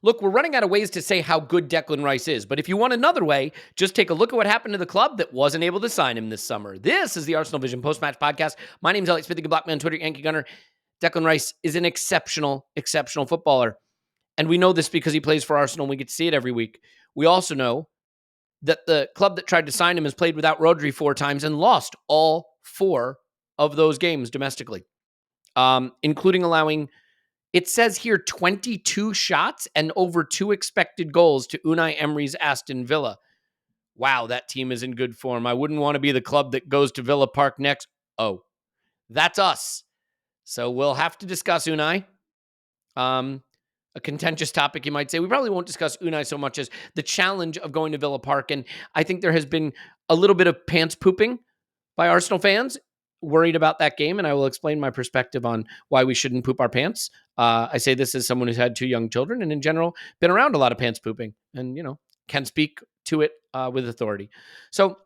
Look, we're running out of ways to say how good Declan Rice is, but if you want another way, just take a look at what happened to the club that wasn't able to sign him this summer. This is the ArsenalVision post-match podcast. My name is Elliot, the Blackman on Twitter, Yankee Gunner. Declan Rice is an exceptional footballer, and we know this because he plays for Arsenal, and we get to see it every week. We also know that the club that tried to sign him has played without Rodri 4 times and lost all 4 of those games domestically, including allowing, it says here, 22 shots and over 2 expected goals to Unai Emery's Aston Villa. Wow, that team is in good form. I wouldn't want to be the club that goes to Villa Park next. Oh, that's us. So we'll have to discuss Unai. A contentious topic, you might say. We probably won't discuss Unai so much as the challenge of going to Villa Park. And I think there has been a little bit of pants pooping by Arsenal fans worried about that game. And I will explain my perspective on why we shouldn't poop our pants. I say this as someone who's had 2 young children and in general been around a lot of pants pooping and, can speak to it with authority. So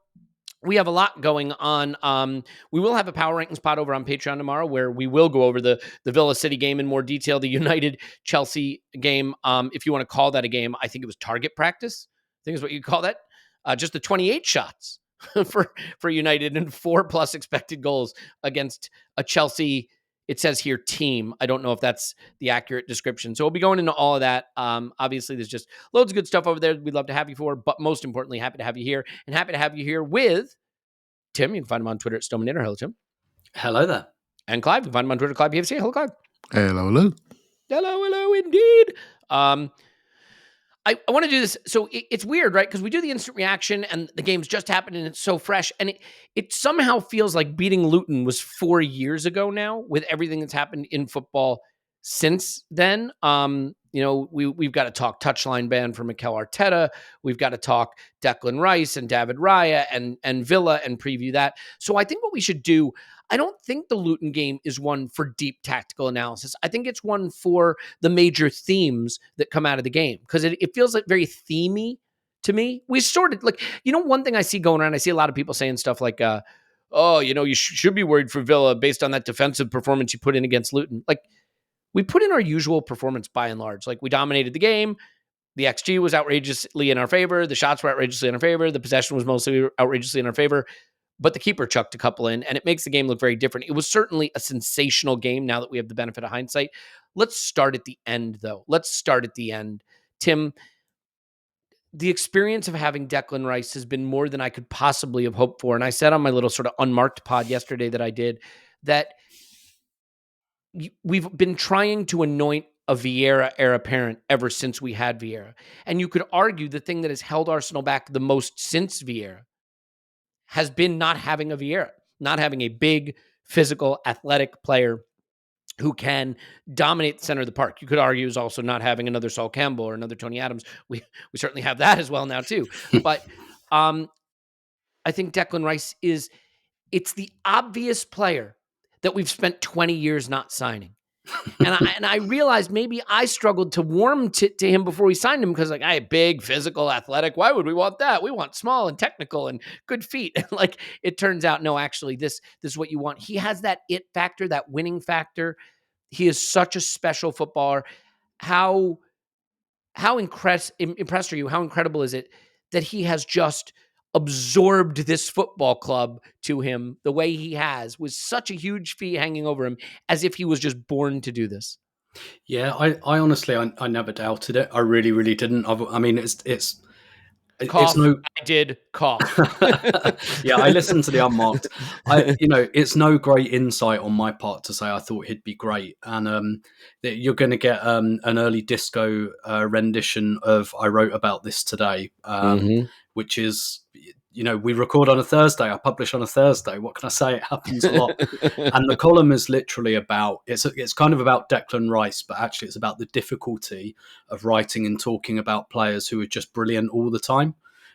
we have a lot going on. We will have a power rankings pod over on Patreon tomorrow where we will go over the Villa City game in more detail, the United Chelsea game. If you want to call that a game, I think it was target practice. I think is what you call that. Just the 28 shots for United and 4+ expected goals against a Chelsea, it says here, team. I don't know if that's the accurate description. So we'll be going into all of that. Obviously, there's just loads of good stuff over there we'd love to have you for, but most importantly, happy to have you here, and happy to have you here with Tim. You can find him on Twitter at Stoneman. Hello, Tim. Hello there. And Clive. You can find him on Twitter, Clive PFC. Hello, Clive. Hello. Hello, indeed. I want to do this. So it's weird, right? Because we do the instant reaction and the game's just happened and it's so fresh. And it somehow feels like beating Luton was 4 years ago now with everything that's happened in football since then. We've got to talk touchline ban for Mikel Arteta. We've got to talk Declan Rice and David Raya and Villa and preview that. So I think what we should do, I don't think the Luton game is one for deep tactical analysis. I think it's one for the major themes that come out of the game because it feels like very themey to me. We sort of one thing I see going around, I see a lot of people saying stuff like, you should be worried for Villa based on that defensive performance you put in against Luton. Like, we put in our usual performance by and large. Like, we dominated the game. The XG was outrageously in our favor. The shots were outrageously in our favor. The possession was mostly outrageously in our favor. But the keeper chucked a couple in, and it makes the game look very different. It was certainly a sensational game now that we have the benefit of hindsight. Let's start at the end, though. Tim, the experience of having Declan Rice has been more than I could possibly have hoped for. And I said on my little sort of unmarked pod yesterday that I did that we've been trying to anoint a Vieira-era parent ever since we had Vieira. And you could argue the thing that has held Arsenal back the most since Vieira has been not having a Vieira, not having a big, physical, athletic player who can dominate the center of the park. You could argue is also not having another Sol Campbell or another Tony Adams. We certainly have that as well now too. But I think Declan Rice it's the obvious player that we've spent 20 years not signing. And I realized maybe I struggled to warm to him before we signed him because I big, physical, athletic. Why would we want that? We want small and technical and good feet. And it turns out, no, actually, this is what you want. He has that it factor, that winning factor. He is such a special footballer. How impressed are you? How incredible is it that he has just absorbed this football club to him the way he has, with such a huge fee hanging over him, as if he was just born to do this? Yeah, I honestly, I never doubted it. I really, really didn't. I mean, it's cough. I did cough. Yeah, I listened to the unmarked. It's no great insight on my part to say I thought he'd be great, and you're going to get an early disco rendition of "I wrote about this today," which is, we record on a Thursday. I publish on a Thursday. What can I say? It happens a lot. And the column is literally about, it's kind of about Declan Rice, but actually it's about the difficulty of writing and talking about players who are just brilliant all the time,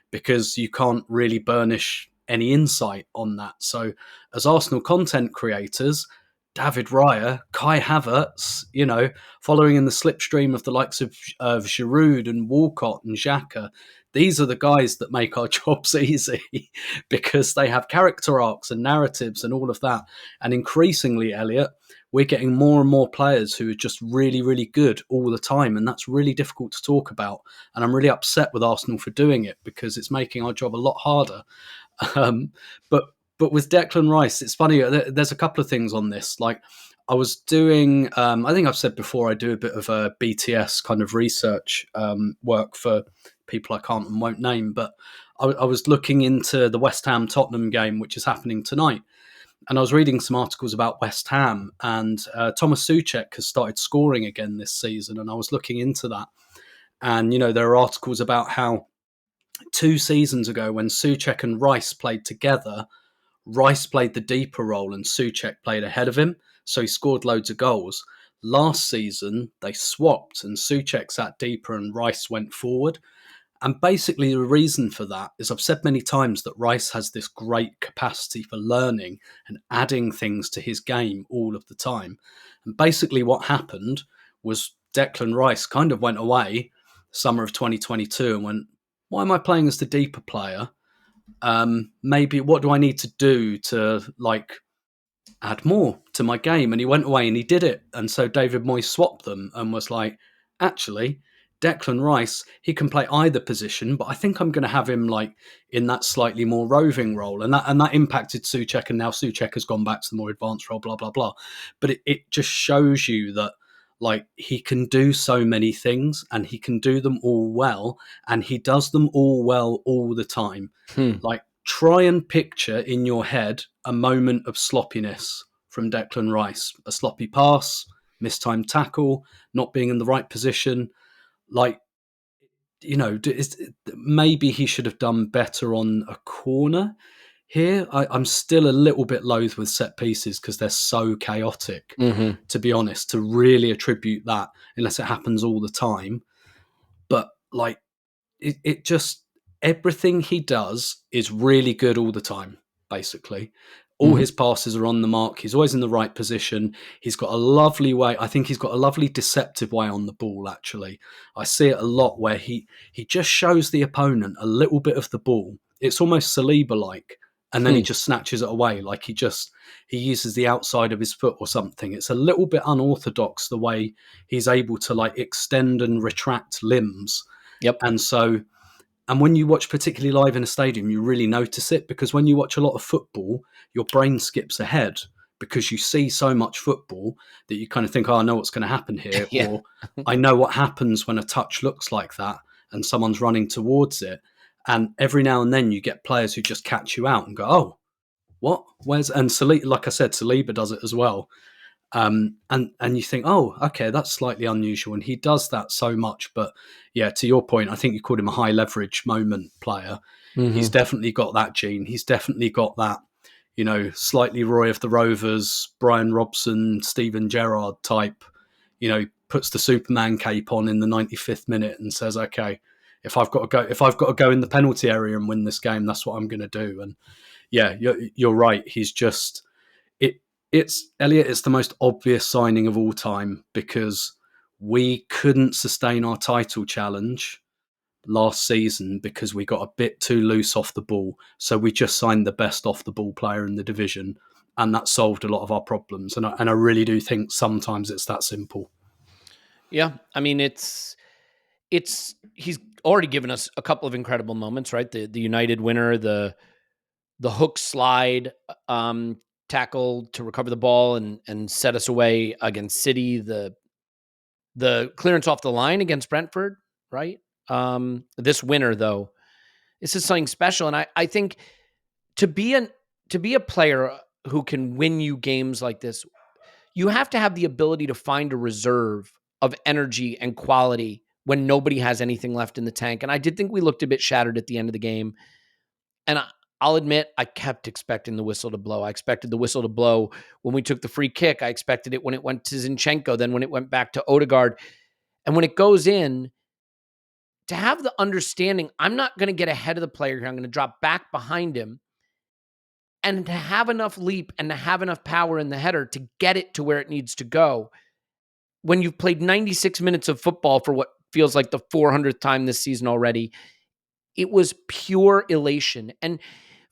because you can't really burnish any insight on that. So as Arsenal content creators, David Raya, Kai Havertz, following in the slipstream of the likes of Giroud and Walcott and Xhaka, these are the guys that make our jobs easy because they have character arcs and narratives and all of that. And increasingly, Elliot, we're getting more and more players who are just really, really good all the time. And that's really difficult to talk about. And I'm really upset with Arsenal for doing it because it's making our job a lot harder. Um, but with Declan Rice, it's funny. There's a couple of things on this. Like I was doing, I think I've said before, I do a bit of a BTS kind of research work for people I can't and won't name. But I was looking into the West Ham Tottenham game, which is happening tonight. And I was reading some articles about West Ham, and Thomas Souček has started scoring again this season. And I was looking into that. And, there are articles about how 2 seasons ago when Souček and Rice played together, Rice played the deeper role and Souček played ahead of him. So he scored loads of goals. Last season, they swapped and Souček sat deeper and Rice went forward. And basically the reason for that is I've said many times that Rice has this great capacity for learning and adding things to his game all of the time. And basically what happened was Declan Rice kind of went away summer of 2022 and went, why am I playing as the deeper player? Maybe what do I need to do to add more to my game? And he went away and he did it. And so David Moyes swapped them and was like, actually, Declan Rice, he can play either position, but I think I'm going to have him in that slightly more roving role. And that impacted Souček, and now Souček has gone back to the more advanced role, blah, blah, blah. But it just shows you that he can do so many things and he can do them all well, and he does them all well all the time. Try and picture in your head a moment of sloppiness from Declan Rice, a sloppy pass, mistimed tackle, not being in the right position. Maybe he should have done better on a corner here. I'm still a little bit loath with set pieces because they're so chaotic, to be honest, to really attribute that unless it happens all the time. But it just, everything he does is really good all the time, basically. All his passes are on the mark. He's always in the right position. He's got a lovely way. I think he's got a lovely deceptive way on the ball, actually. I see it a lot where he just shows the opponent a little bit of the ball. It's almost Saliba-like. And then he just snatches it away. He uses the outside of his foot or something. It's a little bit unorthodox the way he's able to extend and retract limbs. Yep. And when you watch particularly live in a stadium, you really notice it, because when you watch a lot of football, your brain skips ahead because you see so much football that you kind of think, oh, I know what's going to happen here. Yeah. Or I know what happens when a touch looks like that and someone's running towards it. And every now and then you get players who just catch you out and go, oh, what? Where's... And Saliba, like I said, Saliba does it as well. And you think, oh, okay, that's slightly unusual. And he does that so much. But yeah, to your point, I think you called him a high leverage moment player. He's definitely got that gene. He's definitely got that, slightly Roy of the Rovers, Brian Robson, Steven Gerrard type, puts the Superman cape on in the 95th minute and says, okay, if I've got to go in the penalty area and win this game, that's what I'm going to do. And yeah, you're right. He's just... It's Elliot. It's the most obvious signing of all time, because we couldn't sustain our title challenge last season because we got a bit too loose off the ball. So we just signed the best off the ball player in the division, and that solved a lot of our problems. And I really do think sometimes it's that simple. Yeah, I mean he's already given us a couple of incredible moments, right? The United winner, the hook slide, tackle to recover the ball and set us away against City, the clearance off the line against Brentford, right? This winner, though, this is something special. And I think to be a player who can win you games like this, you have to have the ability to find a reserve of energy and quality when nobody has anything left in the tank. And I did think we looked a bit shattered at the end of the game. And I'll admit, I kept expecting the whistle to blow. I expected the whistle to blow when we took the free kick. I expected it when it went to Zinchenko, then when it went back to Odegaard. And when it goes in, to have the understanding, I'm not going to get ahead of the player here. I'm going to drop back behind him, and to have enough leap and to have enough power in the header to get it to where it needs to go. When you've played 96 minutes of football for what feels like the 400th time this season already, It was pure elation. And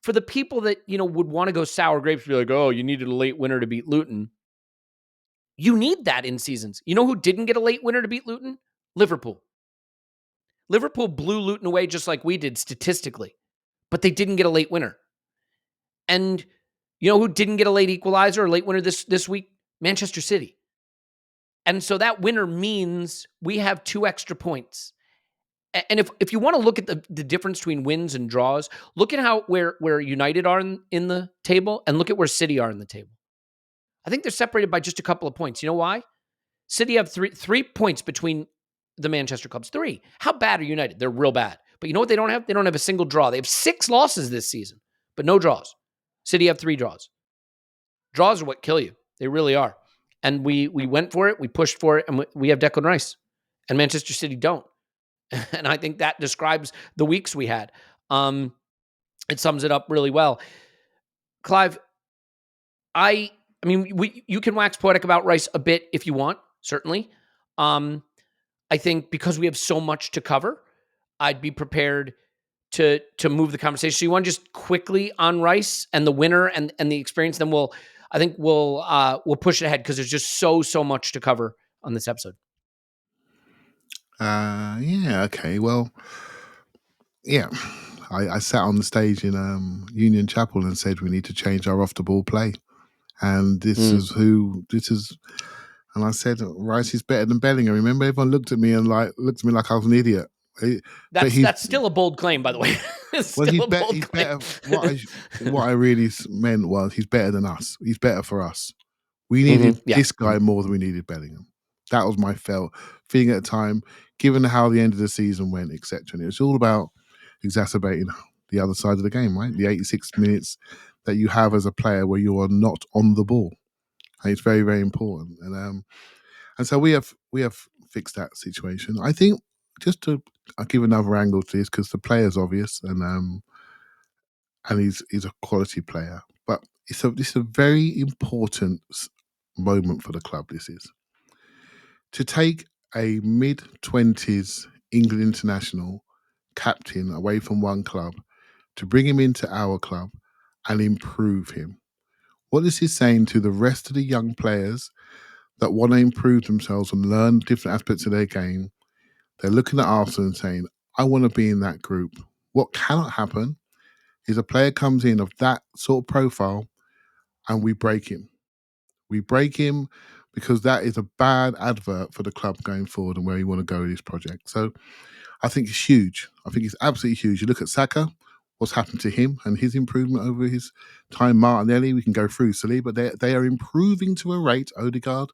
for the people that, would want to go sour grapes, be like, oh, you needed a late winner to beat Luton. You need that in seasons. You know who didn't get a late winner to beat Luton? Liverpool. Liverpool blew Luton away just like we did statistically, but they didn't get a late winner. And you know who didn't get a late equalizer or late winner this week? Manchester City. And so that winner means we have 2 extra points. And if you want to look at the difference between wins and draws, look at how where United are in the table and look at where City are in the table. I think they're separated by just a couple of points. You know why? City have three points between the Manchester clubs. 3. How bad are United? They're real bad. But you know what they don't have? They don't have a single draw. They have 6 losses this season, but no draws. City have 3 draws. Draws are what kill you. They really are. And we went for it. We pushed for it. And we have Declan Rice. And Manchester City don't. And I think that describes the weeks we had. It sums it up really well. Clive, I mean, you can wax poetic about Rice a bit if you want, certainly. I think because we have so much to cover, I'd be prepared to move the conversation. So you want to just quickly on Rice and the winner and the experience, then we'll push it ahead because there's just so much to cover on this episode. Yeah, okay. Well, yeah. I sat on the stage in Union Chapel and said we need to change our off the ball play. And and I said Rice is better than Bellingham. Remember, everyone looked at me like I was an idiot. That's still a bold claim, by the way. He's better. What I really meant was he's better than us. He's better for us. We needed this guy more than we needed Bellingham. That was my feeling at the time, given how the end of the season went, etc. And it was all about exacerbating the other side of the game, right? The 86 minutes that you have as a player where you are not on the ball. And it's very, very important. And so we have fixed that situation. I think I'll give another angle to this because the player's obvious and he's a quality player. But this is a very important moment for the club. This is to take a mid-20s England international captain away from one club to bring him into our club and improve him. What this is saying to the rest of the young players that want to improve themselves and learn different aspects of their game, they're looking at Arsenal and saying, I want to be in that group. What cannot happen is a player comes in of that sort of profile and we break him. We break him because that is a bad advert for the club going forward and where you want to go with this project. So I think it's huge. I think it's absolutely huge. You look at Saka, what's happened to him and his improvement over his time. Martinelli, we can go through Saliba. They are improving to a rate, Odegaard.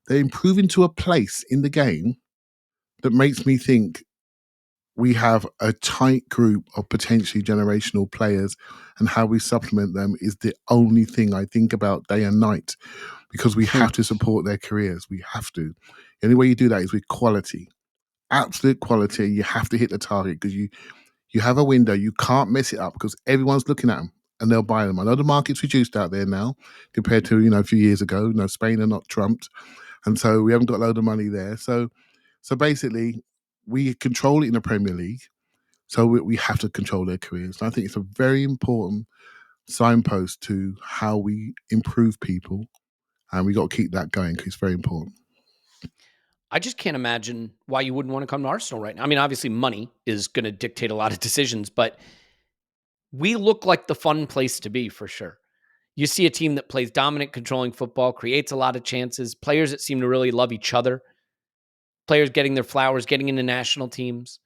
They're improving to a place in the game that makes me think we have a tight group of potentially generational players, and how we supplement them is the only thing I think about day and night, because we have to support their careers. We have to. The only way you do that is with quality, absolute quality. You have to hit the target because you have a window. You can't mess it up because everyone's looking at them and they'll buy them. I know the market's reduced out there now compared to a few years ago. Spain are not trumped, and so we haven't got a load of money there. So basically, we control it in the Premier League, so we have to control their careers. And I think it's a very important signpost to how we improve people, and we got to keep that going because it's very important. I just can't imagine why you wouldn't want to come to Arsenal right now. I mean, obviously money is going to dictate a lot of decisions, but we look like the fun place to be for sure. You see a team that plays dominant, controlling football, creates a lot of chances, players that seem to really love each other, players getting their flowers, getting into national teams.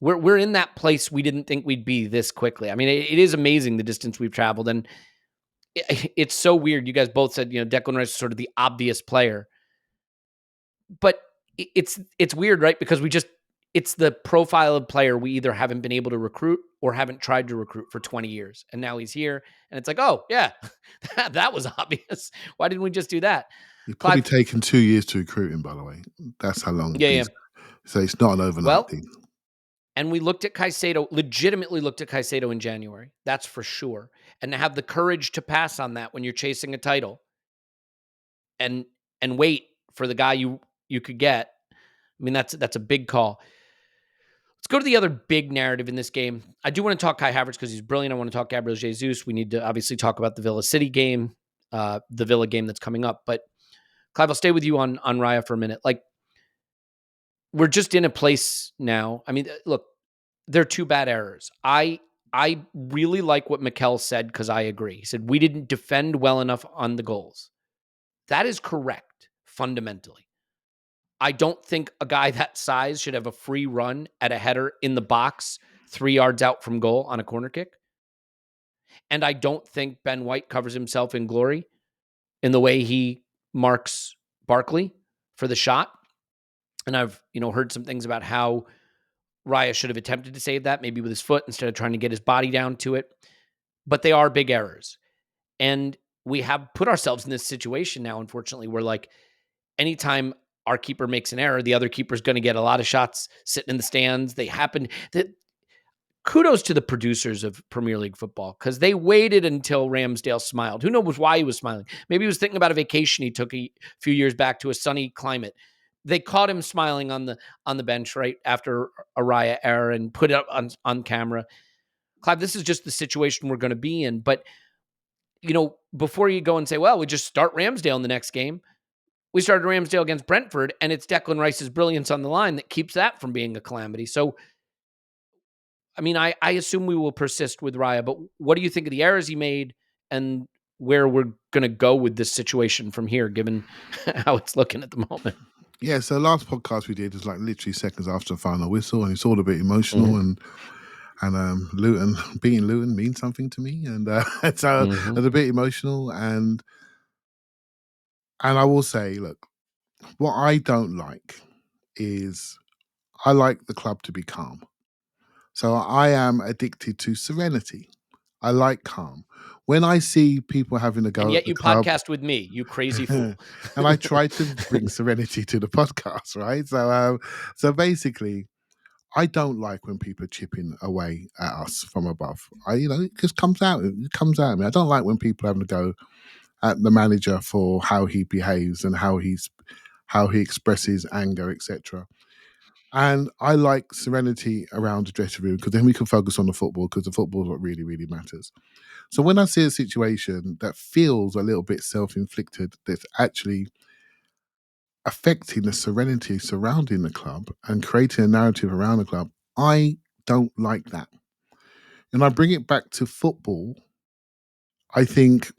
We're in that place we didn't think we'd be this quickly. I mean, it is amazing the distance we've traveled, and it's so weird. You guys both said, Declan Rice is sort of the obvious player, but it's weird, right? Because it's the profile of player we either haven't been able to recruit or haven't tried to recruit for 20 years. And now he's here and it's like, oh yeah, that was obvious. Why didn't we just do that? It's probably taken 2 years to recruit him, by the way. That's how long. Yeah. So it's not an overnight thing. And we legitimately looked at Caicedo in January. That's for sure. And to have the courage to pass on that when you're chasing a title and wait for the guy you could get. I mean, that's a big call. go to the other big narrative in this game. I do want to talk Kai Havertz because he's brilliant. I want to talk Gabriel Jesus. We need to obviously talk about the Villa City game, the Villa game that's coming up. But Clive, I'll stay with you on Raya for a minute. Like, we're just in a place now. I mean, look, they're two bad errors. I really like what Mikel said because I agree. He said we didn't defend well enough on the goals. That is correct, fundamentally. I don't think a guy that size should have a free run at a header in the box 3 yards out from goal on a corner kick. And I don't think Ben White covers himself in glory in the way he marks Barkley for the shot. And I've, heard some things about how Raya should have attempted to save that, maybe with his foot instead of trying to get his body down to it. But they are big errors. And we have put ourselves in this situation now, unfortunately, where like anytime our keeper makes an error, the other keeper's going to get a lot of shots sitting in the stands. They happen. Kudos to the producers of Premier League football because they waited until Ramsdale smiled. Who knows why he was smiling? Maybe he was thinking about a vacation he took a few years back to a sunny climate. They caught him smiling on the bench right after a Raya error and put it up on camera. Clive, this is just the situation we're going to be in. But, before you go and say, well, we just start Ramsdale in the next game, we started Ramsdale against Brentford, and it's Declan Rice's brilliance on the line that keeps that from being a calamity. So, I mean, I assume we will persist with Raya, but what do you think of the errors he made and where we're going to go with this situation from here, given how it's looking at the moment? Yeah, so last podcast we did was like literally seconds after the final whistle, and it's all a bit emotional, and Luton beating Luton means something to me, and it's a bit emotional, and I will say, look, what I don't like is I like the club to be calm. So I am addicted to serenity. I like calm. When I see people having a go and yet at the you club, podcast with me, you crazy fool. and I try to bring serenity to the podcast, right? So basically, I don't like when people are chipping away at us from above. It just comes out. It comes out of me. I don't like when people are having to go at the manager for how he behaves and how he expresses anger, etc. And I like serenity around the dressing room because then we can focus on the football because the football is what really, really matters. So when I see a situation that feels a little bit self-inflicted, that's actually affecting the serenity surrounding the club and creating a narrative around the club, I don't like that. And I bring it back to football. I think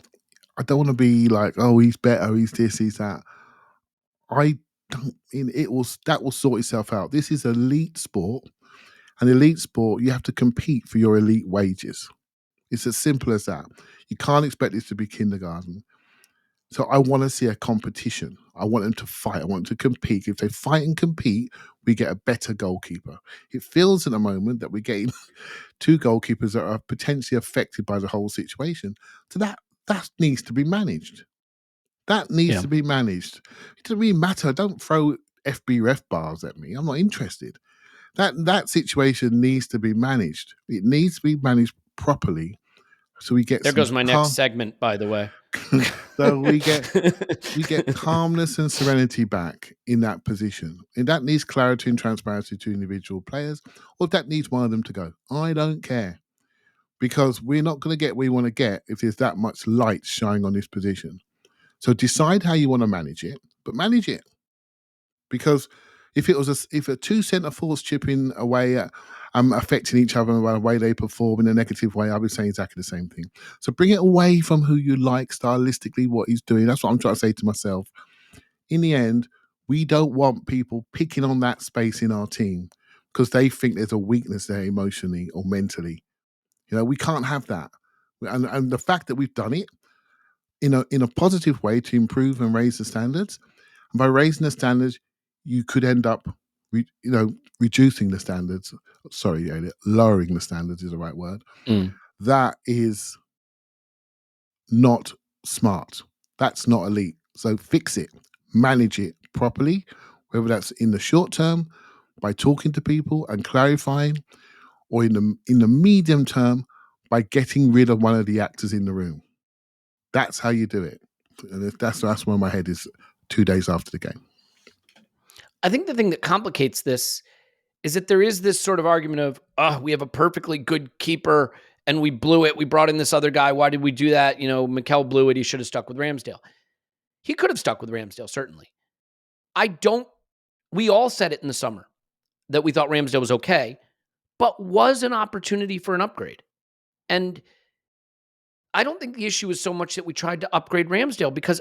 I don't want to be like, oh, he's better, he's this, he's that. I don't. That will sort itself out. This is elite sport. And elite sport, you have to compete for your elite wages. It's as simple as that. You can't expect this to be kindergarten. So I want to see a competition. I want them to fight. I want them to compete. If they fight and compete, we get a better goalkeeper. It feels at the moment that we're getting two goalkeepers that are potentially affected by the whole situation. So that needs to be managed. That needs to be managed. It doesn't really matter. Don't throw FBref bars at me. I'm not interested. That situation needs to be managed. It needs to be managed properly, so we get. There goes my next segment, by the way. So we get calmness and serenity back in that position, and that needs clarity and transparency to individual players, or if that needs one of them to go. I don't care, because we're not going to get what we want to get if there's that much light shining on this position. So decide how you want to manage it, but manage it, because if a two centre forwards chipping away at affecting each other by the way they perform in a negative way, I'll be saying exactly the same thing. So bring it away from who you like stylistically, what he's doing. That's what I'm trying to say to myself. In the end, we don't want people picking on that space in our team because they think there's a weakness there emotionally or mentally. We can't have that. And the fact that we've done it in a positive way to improve and raise the standards, and by raising the standards, you could end up, reducing the standards. Sorry, Elliot, lowering the standards is the right word. That is not smart. That's not elite. So fix it, manage it properly, whether that's in the short term by talking to people and clarifying, or in the medium term by getting rid of one of the actors in the room. That's how you do it. And that's where my head is 2 days after the game. I think the thing that complicates this is that there is this sort of argument of, we have a perfectly good keeper and we blew it. We brought in this other guy. Why did we do that? Mikel blew it. He should have stuck with Ramsdale. He could have stuck with Ramsdale, certainly. We all said it in the summer that we thought Ramsdale was okay, but was an opportunity for an upgrade. And I don't think the issue is so much that we tried to upgrade Ramsdale, because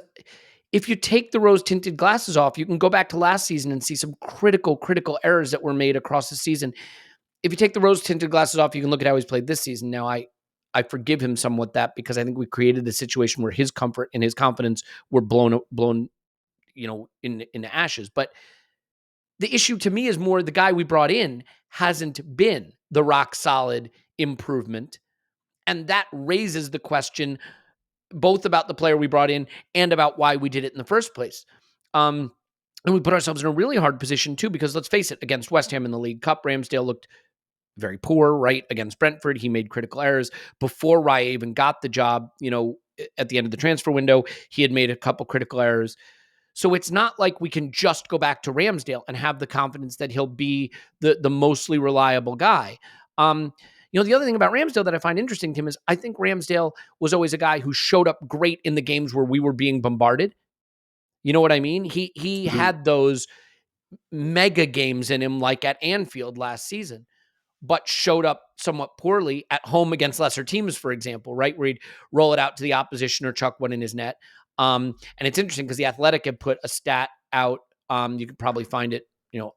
if you take the rose-tinted glasses off, you can go back to last season and see some critical errors that were made across the season. If you take the rose-tinted glasses off, you can look at how he's played this season. Now, I forgive him somewhat that, because I think we created a situation where his comfort and his confidence were blown into ashes. But the issue to me is more the guy we brought in hasn't been the rock-solid improvement. And that raises the question both about the player we brought in and about why we did it in the first place. And we put ourselves in a really hard position too, because let's face it, against West Ham in the League Cup, Ramsdale looked very poor, right? Against Brentford, he made critical errors. Before Raya even got the job, at the end of the transfer window, he had made a couple critical errors. So it's not like we can just go back to Ramsdale and have the confidence that he'll be the mostly reliable guy. The other thing about Ramsdale that I find interesting, Tim, is I think Ramsdale was always a guy who showed up great in the games where we were being bombarded. You know what I mean? He had those mega games in him, like at Anfield last season, but showed up somewhat poorly at home against lesser teams, for example, right? Where he'd roll it out to the opposition or chuck one in his net. And it's interesting because The Athletic had put a stat out. You could probably find it,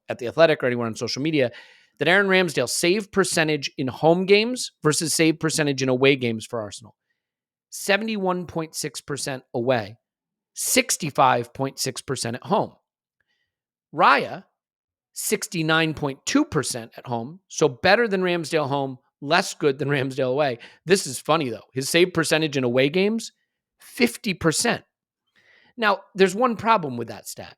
at The Athletic or anywhere on social media, that Aaron Ramsdale save percentage in home games versus save percentage in away games for Arsenal. 71.6% away, 65.6% at home. Raya, 69.2% at home, so better than Ramsdale home, less good than Ramsdale away. This is funny, though. His save percentage in away games, 50%. Now, there's one problem with that stat.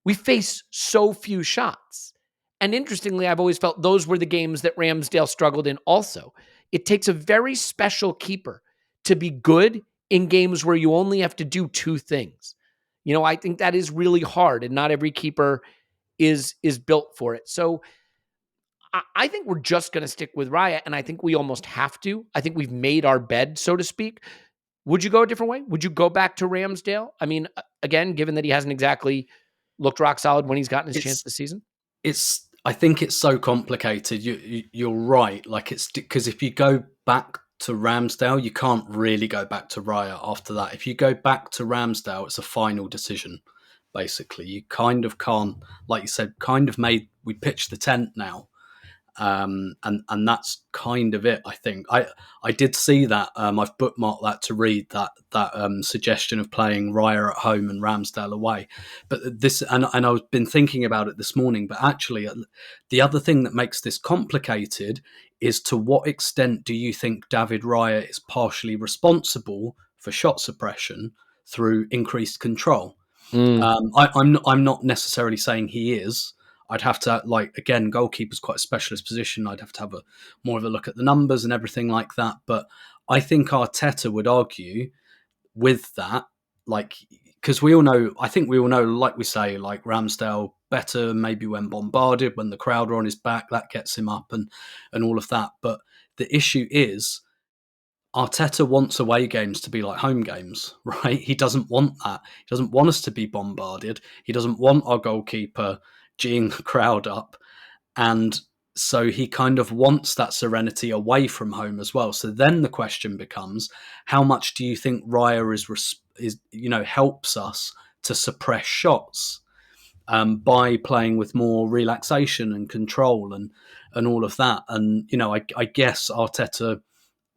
We face so few shots. And interestingly, I've always felt those were the games that Ramsdale struggled in also. It takes a very special keeper to be good in games where you only have to do two things. I think that is really hard, and not every keeper is built for it. So I think we're just going to stick with Raya, and I think we almost have to. I think we've made our bed, so to speak. Would you go a different way? Would you go back to Ramsdale? I mean, again, given that he hasn't exactly looked rock solid when he's gotten his chance this season? I think it's so complicated. You're right. Like, it's because if you go back to Ramsdale, you can't really go back to Raya after that. If you go back to Ramsdale, it's a final decision. Basically, you kind of can't, like you said, we pitched the tent now. And that's kind of it. I think I did see that. I've bookmarked that to read that suggestion of playing Raya at home and Ramsdale away. But this, and I've been thinking about it this morning. But actually, the other thing that makes this complicated is to what extent do you think David Raya is partially responsible for shot suppression through increased control? I'm not necessarily saying he is. I'd have to, again, goalkeeper's quite a specialist position. I'd have to have more of a look at the numbers and everything like that. But I think Arteta would argue with that, because we all know, like we say, Ramsdale better maybe when bombarded, when the crowd are on his back, that gets him up and all of that. But the issue is, Arteta wants away games to be like home games, right? He doesn't want that. He doesn't want us to be bombarded. He doesn't want our goalkeeper geeing the crowd up. And so he kind of wants that serenity away from home as well. So then the question becomes, how much do you think Raya is helps us to suppress shots by playing with more relaxation and control and all of that? And, I guess Arteta,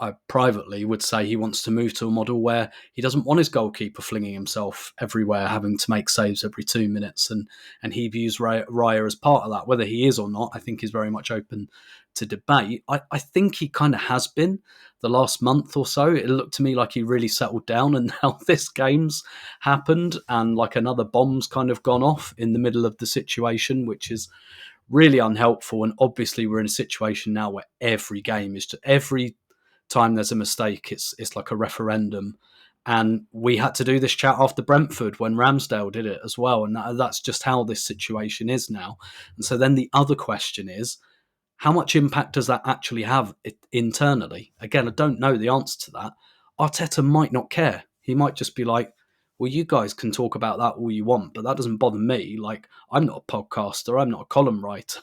I privately would say he wants to move to a model where he doesn't want his goalkeeper flinging himself everywhere, having to make saves every 2 minutes. And he views Raya as part of that. Whether he is or not, I think is very much open to debate. I think he kind of has been the last month or so. It looked to me like he really settled down, and now this game's happened and another bomb's kind of gone off in the middle of the situation, which is really unhelpful. And obviously we're in a situation now where every game is every time there's a mistake, it's like a referendum, And we had to do this chat after Brentford when Ramsdale did it as well. And that's just how this situation is now. And so then the other question is, how much impact does that actually have internally? Again, I don't know the answer to that. Arteta might not care. He might just be like, well, you guys can talk about that all you want, but that doesn't bother me. Like, I'm not a podcaster. I'm not a column writer.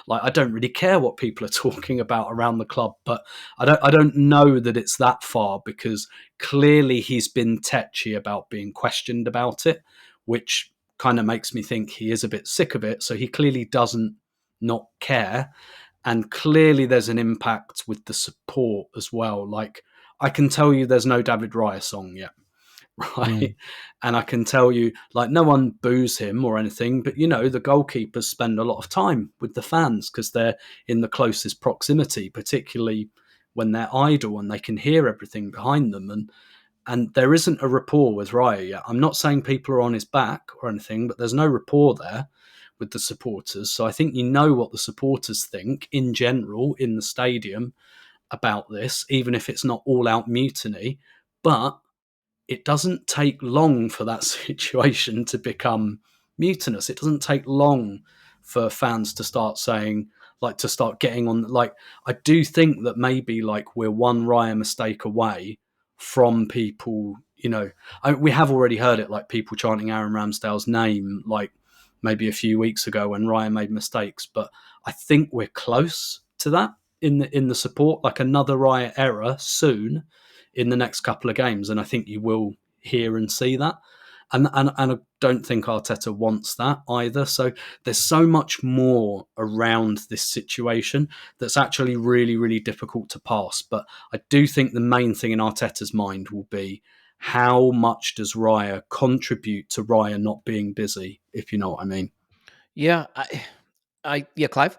Like, I don't really care what people are talking about around the club, but I don't know that it's that far, because clearly he's been tetchy about being questioned about it, which kind of makes me think he is a bit sick of it. So he clearly doesn't not care. And clearly there's an impact with the support as well. Like, I can tell you there's no David Raya song yet. Right. And I can tell you, like, no one boos him or anything, but, you know, the goalkeepers spend a lot of time with the fans because they're in the closest proximity, particularly when they're idle and they can hear everything behind them. And there isn't a rapport with Raya yet. I'm not saying people are on his back or anything, but there's no rapport there with the supporters. So I think you know what the supporters think in general in the stadium about this, even if it's not all out mutiny. But it doesn't take long for that situation to become mutinous. It doesn't take long for fans to start saying, like, to start getting on. Like, I do think that maybe, like, we're one Raya mistake away from people, you know, we have already heard it, like people chanting Aaron Ramsdale's name, like maybe a few weeks ago when Raya made mistakes. But I think we're close to that in the support, like another Raya error soon in the next couple of games, and I think you will hear and see that. And I don't think Arteta wants that either. So there's so much more around this situation that's actually really, really difficult to pass. But I do think the main thing in Arteta's mind will be, how much does Raya contribute to Raya not being busy, if you know what I mean? Yeah. Yeah, Clive?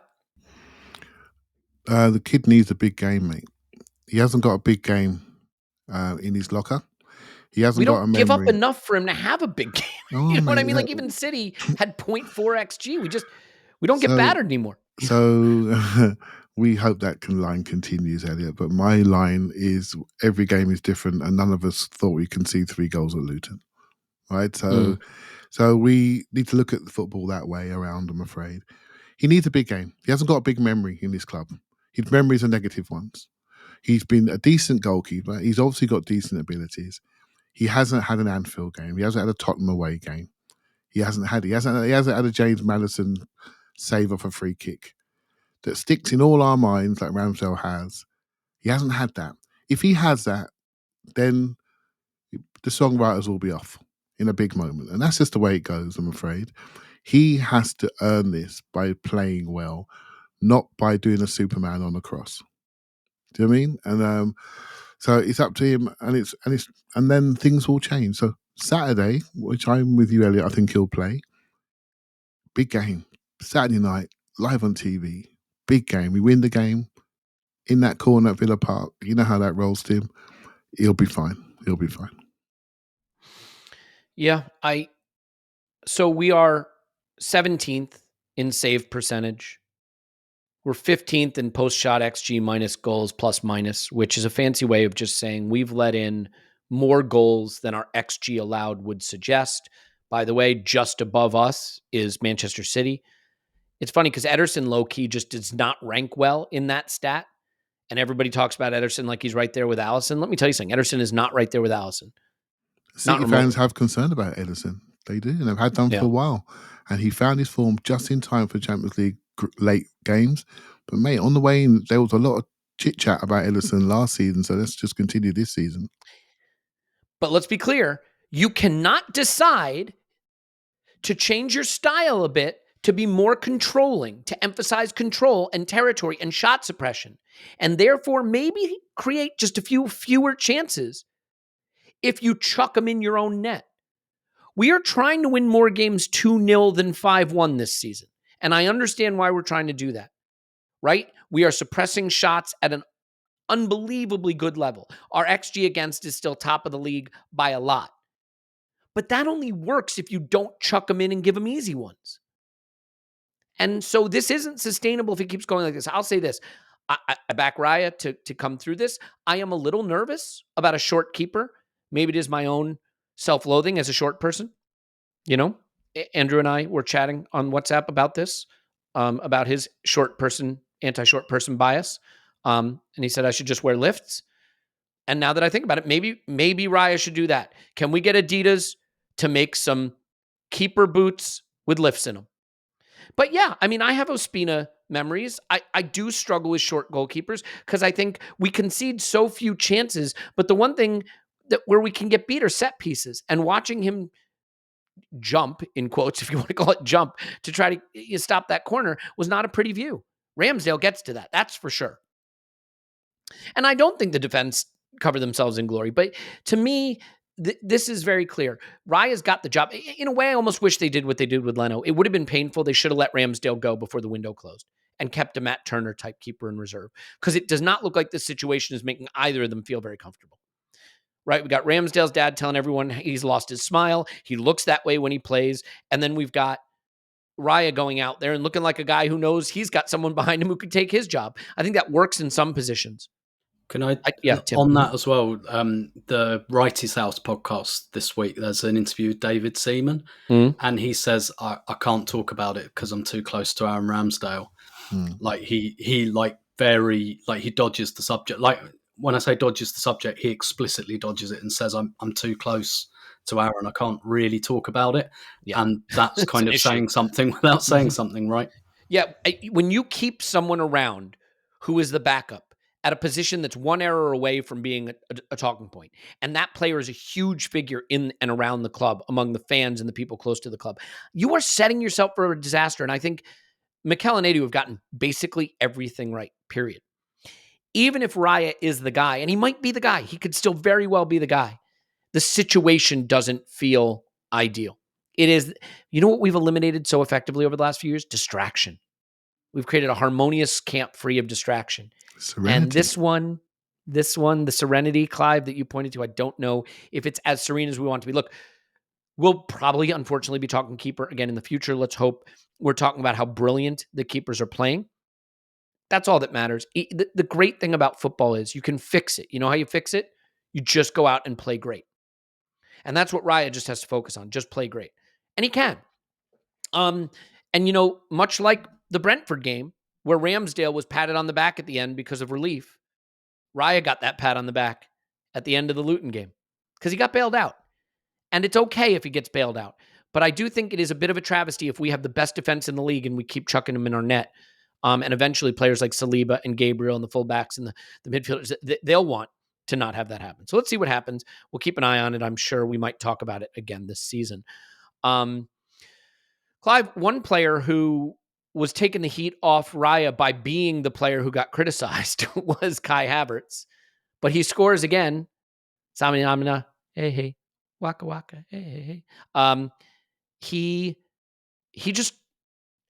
The kid needs a big game, mate. He hasn't got a big game in his locker. He hasn't got a memory. We don't give up enough for him to have a big game. Oh, you know what I mate, mean? Like, even City had 0.4 XG. We don't get battered anymore. So we hope that line continues, Elliot. But my line is, every game is different, and none of us thought we can see 3 goals at Luton. Right? So we need to look at the football that way around, I'm afraid. He needs a big game. He hasn't got a big memory in this club. His memories are negative ones. He's been a decent goalkeeper. He's obviously got decent abilities. He hasn't had an Anfield game. He hasn't had a Tottenham away game. He hasn't had a James Maddison save off a free kick that sticks in all our minds like Ramsdale has. He hasn't had that. If he has that, then the songwriters will be off in a big moment. And that's just the way it goes, I'm afraid. He has to earn this by playing well, not by doing a Superman on a cross. Do you know what I mean? And so it's up to him, and then things will change. So Saturday, which I'm with you, Elliot, I think he'll play. Big game. Saturday night, live on TV. Big game. We win the game in that corner at Villa Park. You know how that rolls, Tim. He'll be fine. He'll be fine. Yeah, so we are 17th in save percentage. We're 15th in post-shot XG minus goals plus minus, which is a fancy way of just saying we've let in more goals than our XG allowed would suggest. By the way, just above us is Manchester City. It's funny because Ederson low-key just does not rank well in that stat. And everybody talks about Ederson like he's right there with Alisson. Let me tell you something. Ederson is not right there with Alisson. City fans have concern about Ederson. They do, and they've had done for a while. And he found his form just in time for Champions League late games. But, mate, on the way in, there was a lot of chit-chat about Ederson last season, so let's just continue this season. But let's be clear. You cannot decide to change your style a bit to be more controlling, to emphasize control and territory and shot suppression, and therefore maybe create just a few fewer chances if you chuck them in your own net. We are trying to win more games 2-0 than 5-1 this season. And I understand why we're trying to do that, right? We are suppressing shots at an unbelievably good level. Our XG against is still top of the league by a lot. But that only works if you don't chuck them in and give them easy ones. And so this isn't sustainable if it keeps going like this. I'll say this. I back Raya to come through this. I am a little nervous about a short keeper Maybe it is my own self-loathing as a short person. You know, Andrew and I were chatting on WhatsApp about this, about his anti-short person bias. And he said I should just wear lifts. And now that I think about it, maybe Raya should do that. Can we get Adidas to make some keeper boots with lifts in them? But yeah, I mean, I have Ospina memories. I do struggle with short goalkeepers because I think we concede so few chances. But the one thing where we can get beat are set pieces. And watching him jump, in quotes, if you want to call it jump, to try to stop that corner was not a pretty view. Ramsdale gets to that. That's for sure. And I don't think the defense cover themselves in glory. But to me, this is very clear. Raya's got the job. In a way, I almost wish they did what they did with Leno. It would have been painful. They should have let Ramsdale go before the window closed and kept a Matt Turner type keeper in reserve, because it does not look like this situation is making either of them feel very comfortable. Right? We got Ramsdale's dad telling everyone he's lost his smile. He looks that way when he plays. And then we've got Raya going out there and looking like a guy who knows he's got someone behind him who could take his job. I think that works in some positions. Can I Tim. On that as well, the Wrighty's House podcast this week, there's an interview with David Seaman, and he says, I can't talk about it because I'm too close to Aaron Ramsdale. Like he like very, like he dodges the subject. Like when I say dodges the subject, he explicitly dodges it and says, I'm too close to Aaron. I can't really talk about it. Yeah. And that's kind of saying something without saying something, right? Yeah. When you keep someone around who is the backup at a position that's one error away from being a talking point, and that player is a huge figure in and around the club, among the fans and the people close to the club, you are setting yourself for a disaster. And I think Mikel and Edu have gotten basically everything right, period. Even if Raya is the guy, and he might be the guy, he could still very well be the guy, the situation doesn't feel ideal. It is, you know what we've eliminated so effectively over the last few years? Distraction. We've created a harmonious camp free of distraction. Serenity. And this one, the serenity, Clive, that you pointed to, I don't know if it's as serene as we want it to be. Look, we'll probably, unfortunately, be talking keeper again in the future. Let's hope we're talking about how brilliant the keepers are playing. That's all that matters. The great thing about football is you can fix it. You know how you fix it? You just go out and play great. And that's what Raya just has to focus on. Just play great. And he can. And, you know, much like the Brentford game, where Ramsdale was patted on the back at the end because of relief, Raya got that pat on the back at the end of the Luton game because he got bailed out. And it's okay if he gets bailed out. But I do think it is a bit of a travesty if we have the best defense in the league and we keep chucking him in our net. And eventually players like Saliba and Gabriel and the fullbacks and the midfielders, they'll want to not have that happen. So let's see what happens. We'll keep an eye on it. I'm sure we might talk about it again this season. Clive, one player who was taking the heat off Raya by being the player who got criticized was Kai Havertz. But he scores again. Samina, hey, waka waka, hey. He just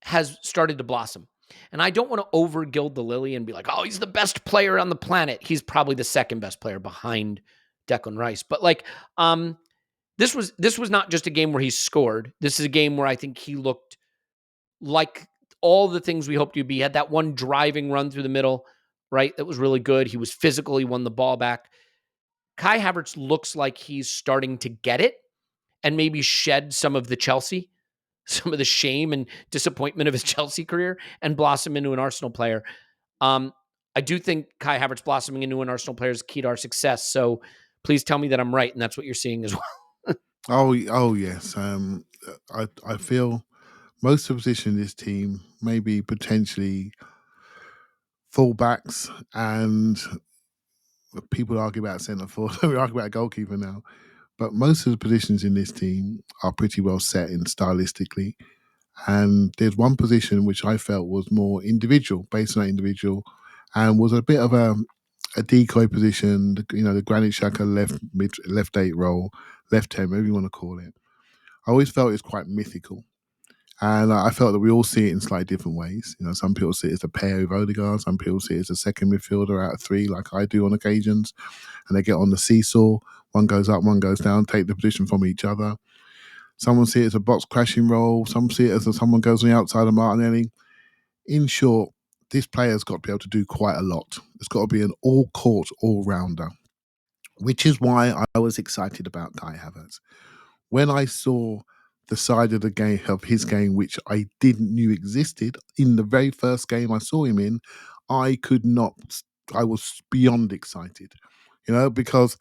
has started to blossom. And I don't want to over gild the lily and be like, oh, he's the best player on the planet. He's probably the second best player behind Declan Rice. But like, this was not just a game where he scored. This is a game where I think he looked like all the things we hoped he'd be. He had that one driving run through the middle, right? That was really good. He was physical. He won the ball back. Kai Havertz looks like he's starting to get it and maybe shed some of the Chelsea, some of the shame and disappointment of his Chelsea career and blossom into an Arsenal player. I do think Kai Havertz blossoming into an Arsenal player is key to our success. So please tell me that I'm right and that's what you're seeing as well. Oh yes. I feel most of the position in this team, maybe potentially fullbacks, and people argue about centre forward. We argue about goalkeeper now, but most of the positions in this team are pretty well set in stylistically. And there's one position which I felt was more individual, based on that individual, and was a bit of a decoy position. You know, the Granit Xhaka left 8 role, left 10, whatever you want to call it. I always felt it's quite mythical. And I felt that we all see it in slightly different ways. You know, some people see it as a pair with Odegaard, some people see it as a second midfielder out of 3, like I do on occasions. And they get on the seesaw. One goes up, one goes down, take the position from each other. Someone see it as a box crashing role. Some see it as someone goes on the outside of Martinelli. In short, this player's got to be able to do quite a lot. It's got to be an all-court, all-rounder. which is why I was excited about Kai Havertz. When I saw the side of the game, of his game, which I didn't knew existed, in the very first game I saw him in, I was beyond excited, because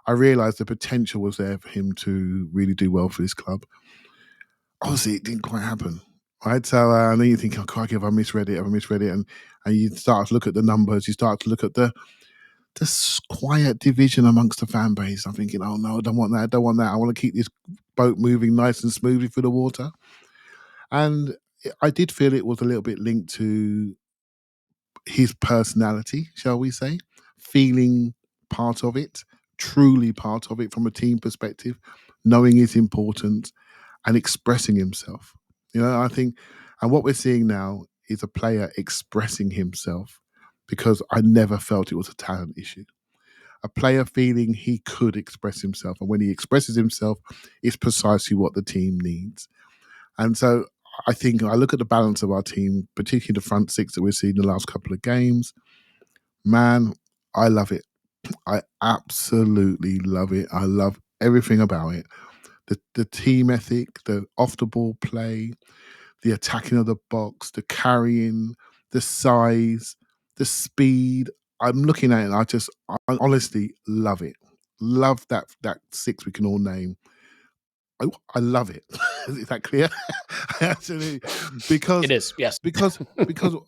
I realized the potential was there for him to really do well for this club. Obviously, it didn't quite happen, right? So then you think, oh, crikey, have I misread it? And you start to look at the numbers, you start to look at the quiet division amongst the fan base. I'm thinking, oh no, I don't want that. I want to keep this boat moving nice and smoothly through the water. And I did feel it was a little bit linked to his personality, shall we say, feeling part of it, truly part of it from a team perspective, knowing his importance and expressing himself. I think, and what we're seeing now is a player expressing himself, because I never felt it was a talent issue. A player feeling he could express himself. And when he expresses himself, it's precisely what the team needs. And so I think I look at the balance of our team, particularly the front six that we've seen in the last couple of games. Man, I love it. I absolutely love it. I love everything about it. The team ethic, the off-the-ball play, the attacking of the box, the carrying, the size, the speed. I'm looking at it and I honestly love it. Love that six we can all name. I love it. Is that clear? Absolutely. Because it is, yes. Because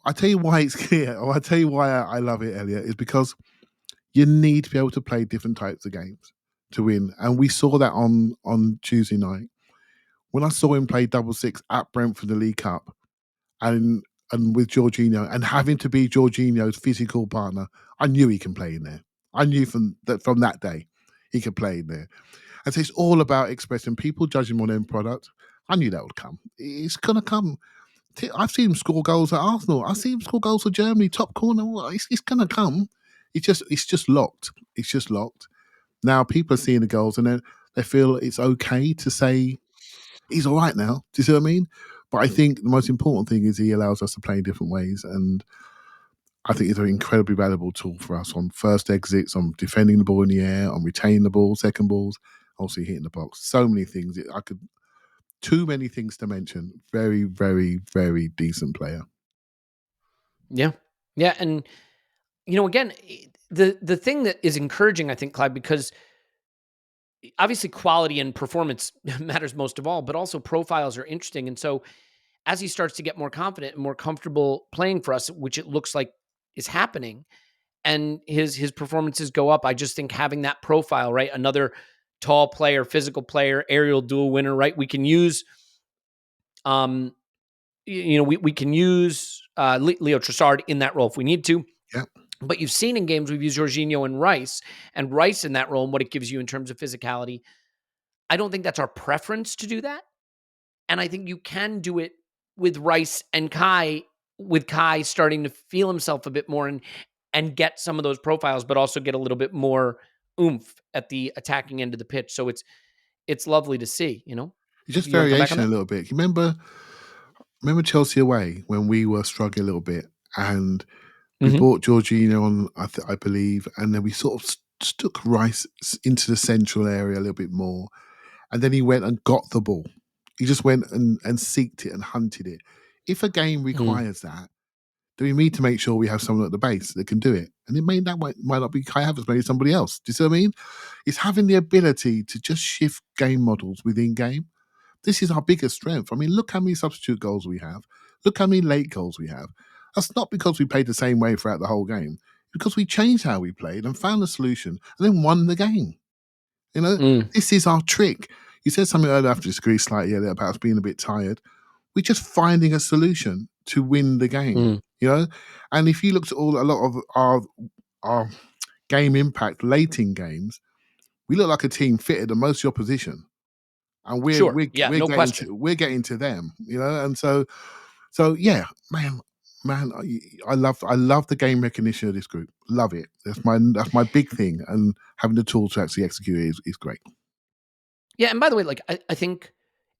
I tell you why it's clear, or I tell you why I love it, Elliot, is because you need to be able to play different types of games to win. And we saw that on Tuesday night. When I saw him play double six at Brentford, the League Cup, and with Jorginho, and having to be Jorginho's physical partner, I knew he can play in there. I knew from that day he could play in there. And so it's all about expressing. People judge him on end product. I knew that would come. It's going to come. I've seen him score goals at Arsenal. I've seen him score goals for Germany, top corner. It's going to come. It's just locked. It's just locked. Now people are seeing the goals and then they feel it's okay to say he's all right now. Do you see what I mean? But I think the most important thing is he allows us to play in different ways. And I think it's an incredibly valuable tool for us on first exits, on defending the ball in the air, on retaining the ball, second balls, also hitting the box. So many things. Too many things to mention. Very, very, very decent player. Yeah. Yeah. And, again, the thing that is encouraging, I think, Clive, because obviously quality and performance matters most of all, but also profiles are interesting. And so as he starts to get more confident and more comfortable playing for us, which it looks like is happening, and his performances go up, I just think having that profile, right? Another tall player, physical player, aerial duel winner, right? We can use, we can use Leo Trossard in that role if we need to. Yeah. But you've seen in games we've used Jorginho and Rice in that role and what it gives you in terms of physicality. I don't think that's our preference to do that. And I think you can do it with Rice and Kai, with Kai starting to feel himself a bit more and get some of those profiles, but also get a little bit more oomph at the attacking end of the pitch. So it's lovely to see, It's just variation a little bit. You remember Chelsea away when we were struggling a little bit and we brought Jorginho on, I believe, and then we sort of stuck Rice into the central area a little bit more. And then he went and got the ball. He just went and seeked it and hunted it. If a game requires that, then we need to make sure we have someone at the base that can do it. And might not be Kai Havertz, maybe somebody else. Do you see what I mean? It's having the ability to just shift game models within game. This is our biggest strength. I mean, look how many substitute goals we have. Look how many late goals we have. That's not because we played the same way throughout the whole game. Because we changed how we played and found a solution and then won the game. This is our trick. You said something earlier, I have to disagree slightly about us being a bit tired. We're just finding a solution to win the game, And if you looked at a lot of our game impact late in games, we look like a team fitter than most of the opposition. And we're getting to them, and so yeah, man, I love the game recognition of this group. Love it. That's my big thing, and having the tool to actually execute it is great. Yeah, and by the way, I think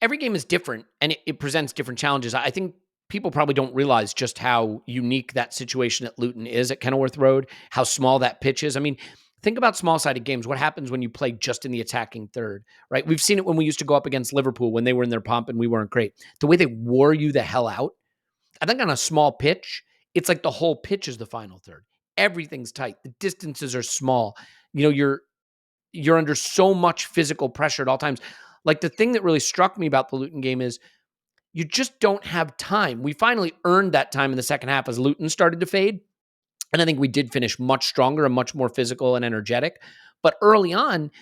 every game is different and it presents different challenges. I think people probably don't realize just how unique that situation at Luton is at Kenilworth Road, how small that pitch is. I mean, think about small-sided games. What happens when you play just in the attacking third, right? We've seen it when we used to go up against Liverpool when they were in their pomp and we weren't great. The way they wore you the hell out, I think on a small pitch, it's like the whole pitch is the final third. Everything's tight. The distances are small. You're under so much physical pressure at all times. Like, the thing that really struck me about the Luton game is you just don't have time. We finally earned that time in the second half as Luton started to fade. And I think we did finish much stronger and much more physical and energetic. But early on,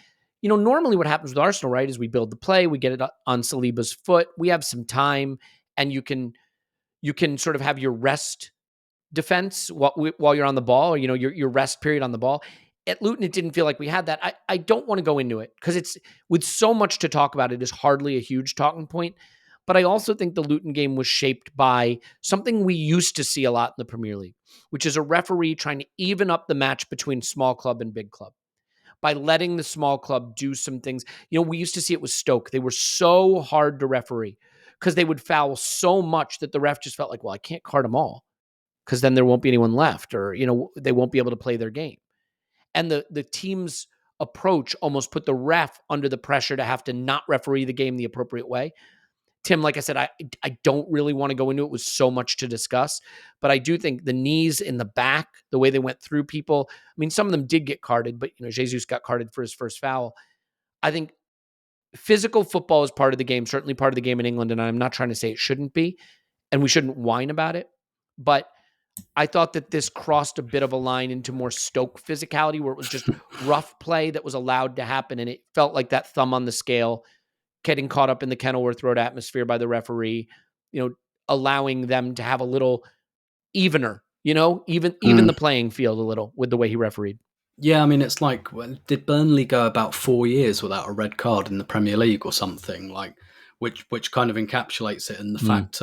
normally what happens with Arsenal, right, is we build the play, we get it on Saliba's foot, we have some time, and you can sort of have your rest defense while you're on the ball, or, your rest period on the ball. At Luton, it didn't feel like we had that. I don't want to go into it because it's, with so much to talk about, it is hardly a huge talking point. But I also think the Luton game was shaped by something we used to see a lot in the Premier League, which is a referee trying to even up the match between small club and big club by letting the small club do some things. We used to see it with Stoke. They were so hard to referee because they would foul so much that the ref just felt like, well, I can't card them all because then there won't be anyone left, or, they won't be able to play their game. And the team's approach almost put the ref under the pressure to have to not referee the game the appropriate way. Tim, like I said, I don't really want to go into it with so much to discuss, but I do think the knees in the back, the way they went through people, I mean, some of them did get carded, but, Jesus got carded for his first foul. I think physical football is part of the game, certainly part of the game in England, and I'm not trying to say it shouldn't be, and we shouldn't whine about it, but I thought that this crossed a bit of a line into more Stoke physicality, where it was just rough play that was allowed to happen, and it felt like that thumb on the scale, getting caught up in the Kenilworth Road atmosphere by the referee, allowing them to have a little evener, even the playing field a little with the way he refereed. Yeah, I mean, it's like, did Burnley go about 4 years without a red card in the Premier League or something, like, which kind of encapsulates it in the fact,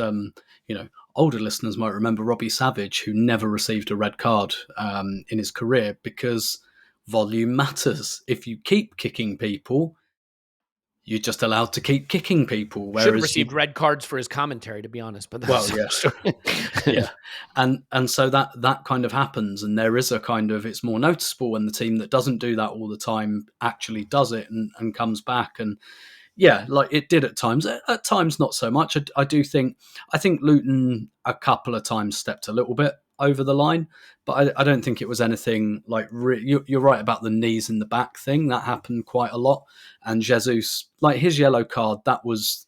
older listeners might remember Robbie Savage, who never received a red card in his career because volume matters. If you keep kicking people, you're just allowed to keep kicking people. Should have received red cards for his commentary, to be honest. But that's yeah. And so that kind of happens, and there is a kind of, it's more noticeable when the team that doesn't do that all the time actually does it and comes back. And yeah, like it did at times. At times, not so much. I think Luton a couple of times stepped a little bit over the line, but I don't think it was anything like, you're right about the knees in the back thing. That happened quite a lot. And Jesus, like his yellow card, that was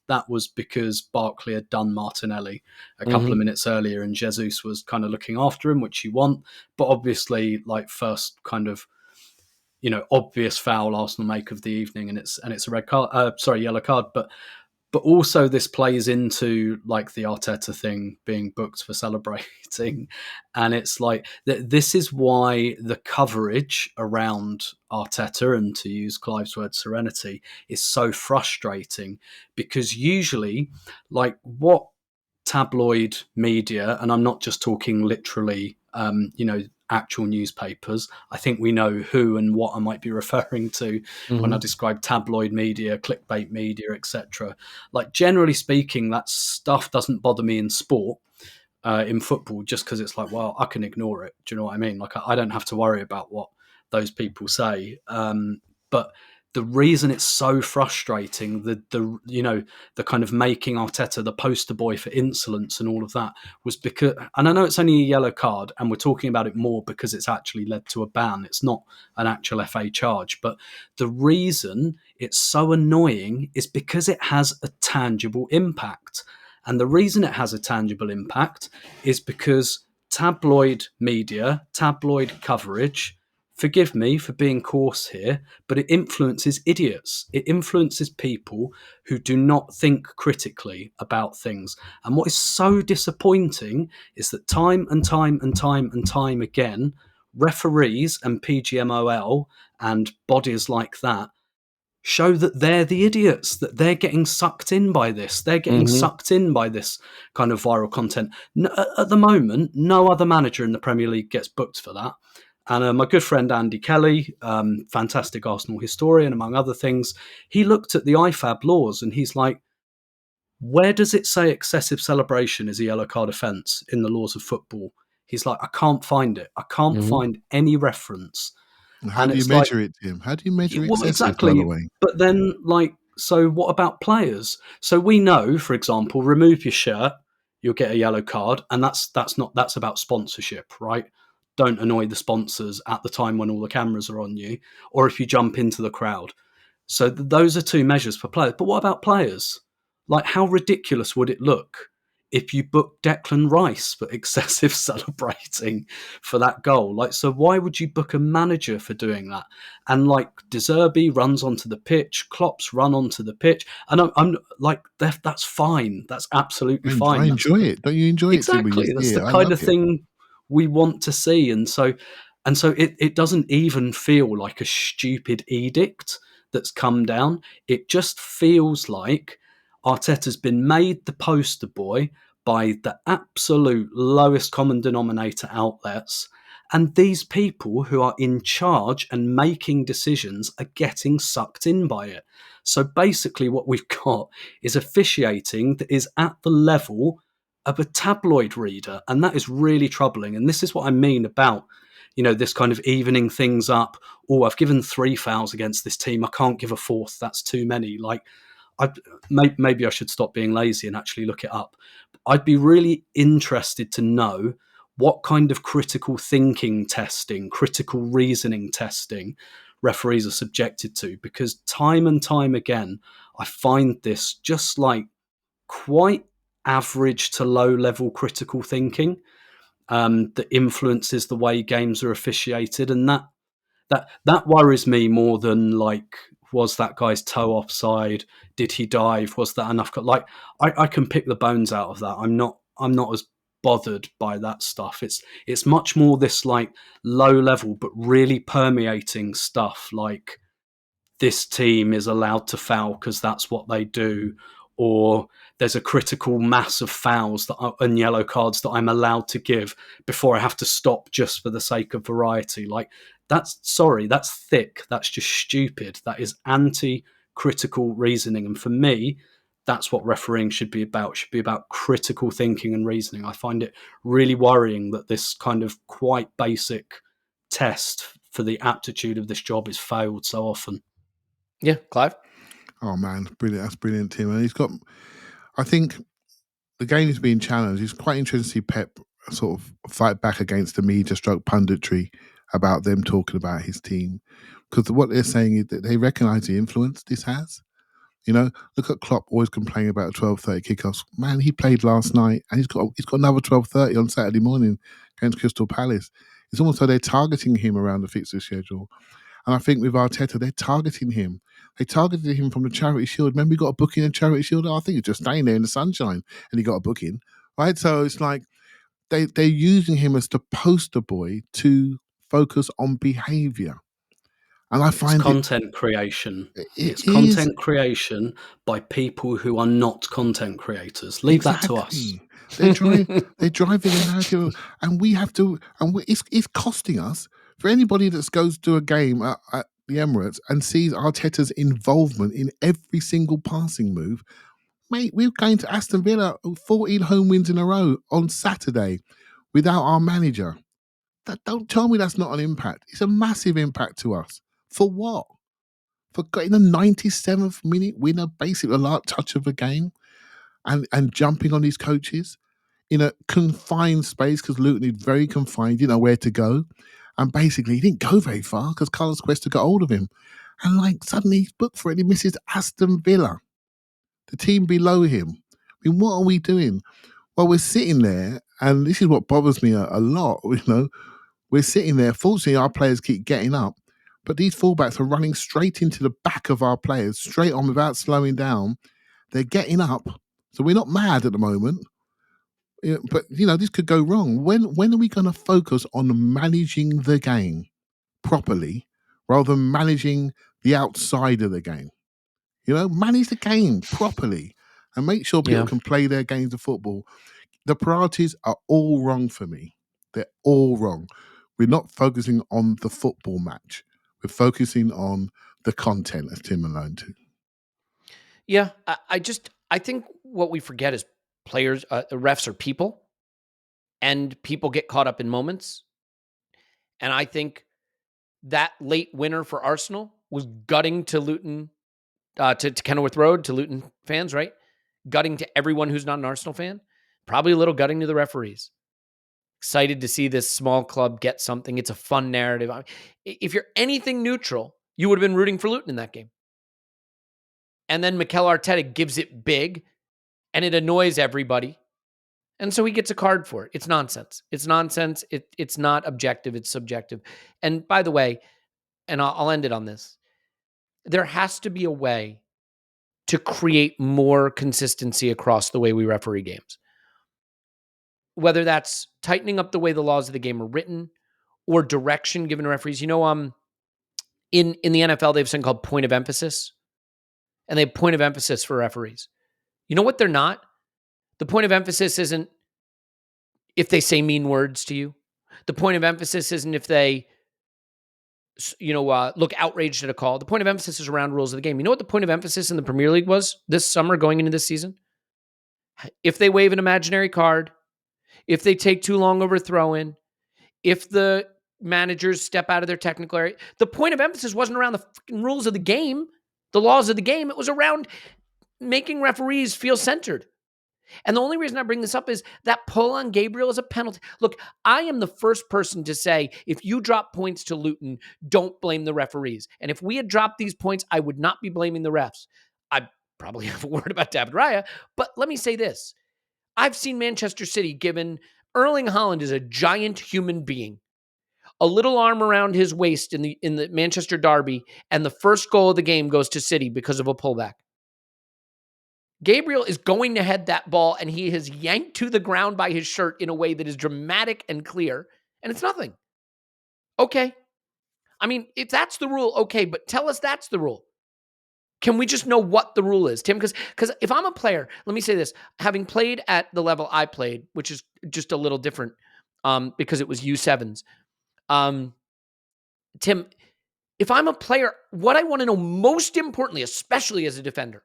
because Barkley had done Martinelli a couple of minutes earlier, and Jesus was kind of looking after him, which you want. But obviously, like, first kind of, obvious foul Arsenal make of the evening, and it's a red card, yellow card. But also this plays into like the Arteta thing being booked for celebrating. And it's like, this is why the coverage around Arteta, and to use Clive's word, serenity, is so frustrating, because usually, like, what tabloid media, and I'm not just talking literally, actual newspapers, I think we know who and what I might be referring to when I describe tabloid media, clickbait media, etc. Like, generally speaking, that stuff doesn't bother me in sport, in football, just because it's like, well, I can ignore it. Do you know what I mean? Like, I don't have to worry about what those people say. But the reason it's so frustrating, the kind of making Arteta the poster boy for insolence and all of that, was because, and I know it's only a yellow card and we're talking about it more because it's actually led to a ban. It's not an actual FA charge, but the reason it's so annoying is because it has a tangible impact. And the reason it has a tangible impact is because tabloid media, tabloid coverage, forgive me for being coarse here, but it influences idiots. It influences people who do not think critically about things. And what is so disappointing is that time and time and time and time again, referees and PGMOL and bodies like that show that they're the idiots, that they're getting sucked in by this. They're getting sucked in by this kind of viral content. At the moment, no other manager in the Premier League gets booked for that. And my good friend Andy Kelly, fantastic Arsenal historian, among other things, he looked at the IFAB laws and he's like, where does it say excessive celebration is a yellow card offence in the laws of football? He's like, I can't find it. I can't find any reference. How do you measure it, Tim? How do you measure well, excessive, by the way? But then, so what about players? So we know, for example, remove your shirt, you'll get a yellow card, and that's about sponsorship, right? Don't annoy the sponsors at the time when all the cameras are on you, or if you jump into the crowd. So those are two measures for players. But what about players? Like, how ridiculous would it look if you booked Declan Rice for excessive celebrating for that goal? Like, so why would you book a manager for doing that? And like, De Zerbi runs onto the pitch, Klopp's run onto the pitch, and I'm like, that's fine. That's absolutely fine. I enjoy it. Don't you enjoy it, Tim? Exactly. That's the kind of thing we want to see. And so it doesn't even feel like a stupid edict that's come down. It just feels like Arteta's been made the poster boy by the absolute lowest common denominator outlets, and these people who are in charge and making decisions are getting sucked in by it. So basically what we've got is officiating that is at the level of a tabloid reader, and that is really troubling. And this is what I mean about, this kind of evening things up. Oh, I've given 3 fouls against this team, I can't give a 4th, that's too many. Like, maybe I should stop being lazy and actually look it up. I'd be really interested to know what kind of critical thinking testing, critical reasoning testing referees are subjected to, because time and time again, I find this just like quite average to low level critical thinking that influences the way games are officiated. And that worries me more than like, was that guy's toe offside? Did he dive? Was that enough? Like, I can pick the bones out of that. I'm not as bothered by that stuff. It's much more this like low level but really permeating stuff, like this team is allowed to foul because that's what they do, or there's a critical mass of fouls and yellow cards that I'm allowed to give before I have to stop just for the sake of variety. Like, that's thick. That's just stupid. That is anti-critical reasoning. And for me, that's what refereeing should be about. It should be about critical thinking and reasoning. I find it really worrying that this kind of quite basic test for the aptitude of this job is failed so often. Yeah, Clive? Oh, man, brilliant. That's brilliant, Tim. And I think the game is being challenged. It's quite interesting to see Pep sort of fight back against the media stroke punditry about them talking about his team. Because what they're saying is that they recognise the influence this has. Look at Klopp always complaining about 12:30 kickoffs. Man, he played last night and he's got another 12:30 on Saturday morning against Crystal Palace. It's almost like they're targeting him around the fixture schedule. And I think with Arteta, they're targeting him. They targeted him from the Charity Shield. Remember, he got a booking in Charity Shield? I think he's just staying there in the sunshine and he got a booking, right? So it's like they're using him as the poster boy to focus on behaviour. And I find it's content creation. It's is content creation by people who are not content creators. Leave that to us. They're driving the narrative, and we have to. And it's costing us. For anybody that goes to a game at the Emirates and sees Arteta's involvement in every single passing move, mate, we're going to Aston Villa 14 home wins in a row on Saturday without our manager. Don't tell me that's not an impact. It's a massive impact to us. For what? For getting a 97th minute winner, basically a last touch of the game, and jumping on these coaches in a confined space, because Luton is very confined, didn't know where to go. And basically, he didn't go very far because Carlos Cuesta got hold of him. And like suddenly he's booked for it. He misses Aston Villa, the team below him. I mean, what are we doing? Well, we're sitting there, and this is what bothers me a lot. We're sitting there. Fortunately, our players keep getting up, but these fullbacks are running straight into the back of our players, straight on without slowing down. They're getting up. So we're not mad at the moment. But, this could go wrong. When are we going to focus on managing the game properly rather than managing the outside of the game? Manage the game properly and make sure people can play their games of football. The priorities are all wrong for me. They're all wrong. We're not focusing on the football match. We're focusing on the content, as Tim alluded to. Yeah, I think what we forget is players, refs are people, and people get caught up in moments. And I think that late winner for Arsenal was gutting to Luton, to Kenilworth Road, to Luton fans, right? Gutting to everyone who's not an Arsenal fan. Probably a little gutting to the referees. Excited to see this small club get something. It's a fun narrative. I mean, if you're anything neutral, you would have been rooting for Luton in that game. And then Mikel Arteta gives it big, and it annoys everybody. And so he gets a card for it. It's nonsense. It's nonsense. It's not objective. It's subjective. And by the way, and I'll end it on this, there has to be a way to create more consistency across the way we referee games. Whether that's tightening up the way the laws of the game are written or direction given to referees. You know, in the NFL, they have something called point of emphasis, and they have point of emphasis for referees. You know what they're not? The point of emphasis isn't if they say mean words to you. The point of emphasis isn't if they, look outraged at a call. The point of emphasis is around rules of the game. You know what the point of emphasis in the Premier League was this summer going into this season? If they wave an imaginary card, if they take too long over throw in, if the managers step out of their technical area, the point of emphasis wasn't around the rules of the game, the laws of the game. It was around making referees feel centered. And the only reason I bring this up is that pull on Gabriel is a penalty. Look, I am the first person to say, if you drop points to Luton, don't blame the referees. And if we had dropped these points, I would not be blaming the refs. I'd probably have a word about David Raya, but let me say this. I've seen Manchester City given Erling Haaland is a giant human being, a little arm around his waist in the Manchester derby, and the first goal of the game goes to City because of a pullback. Gabriel is going to head that ball, and he is yanked to the ground by his shirt in a way that is dramatic and clear, and it's nothing. Okay. I mean, if that's the rule, okay, but tell us that's the rule. Can we just know what the rule is, Tim? Because if I'm a player, let me say this, having played at the level I played, which is just a little different because it was U7s. Tim, if I'm a player, what I want to know most importantly, especially as a defender,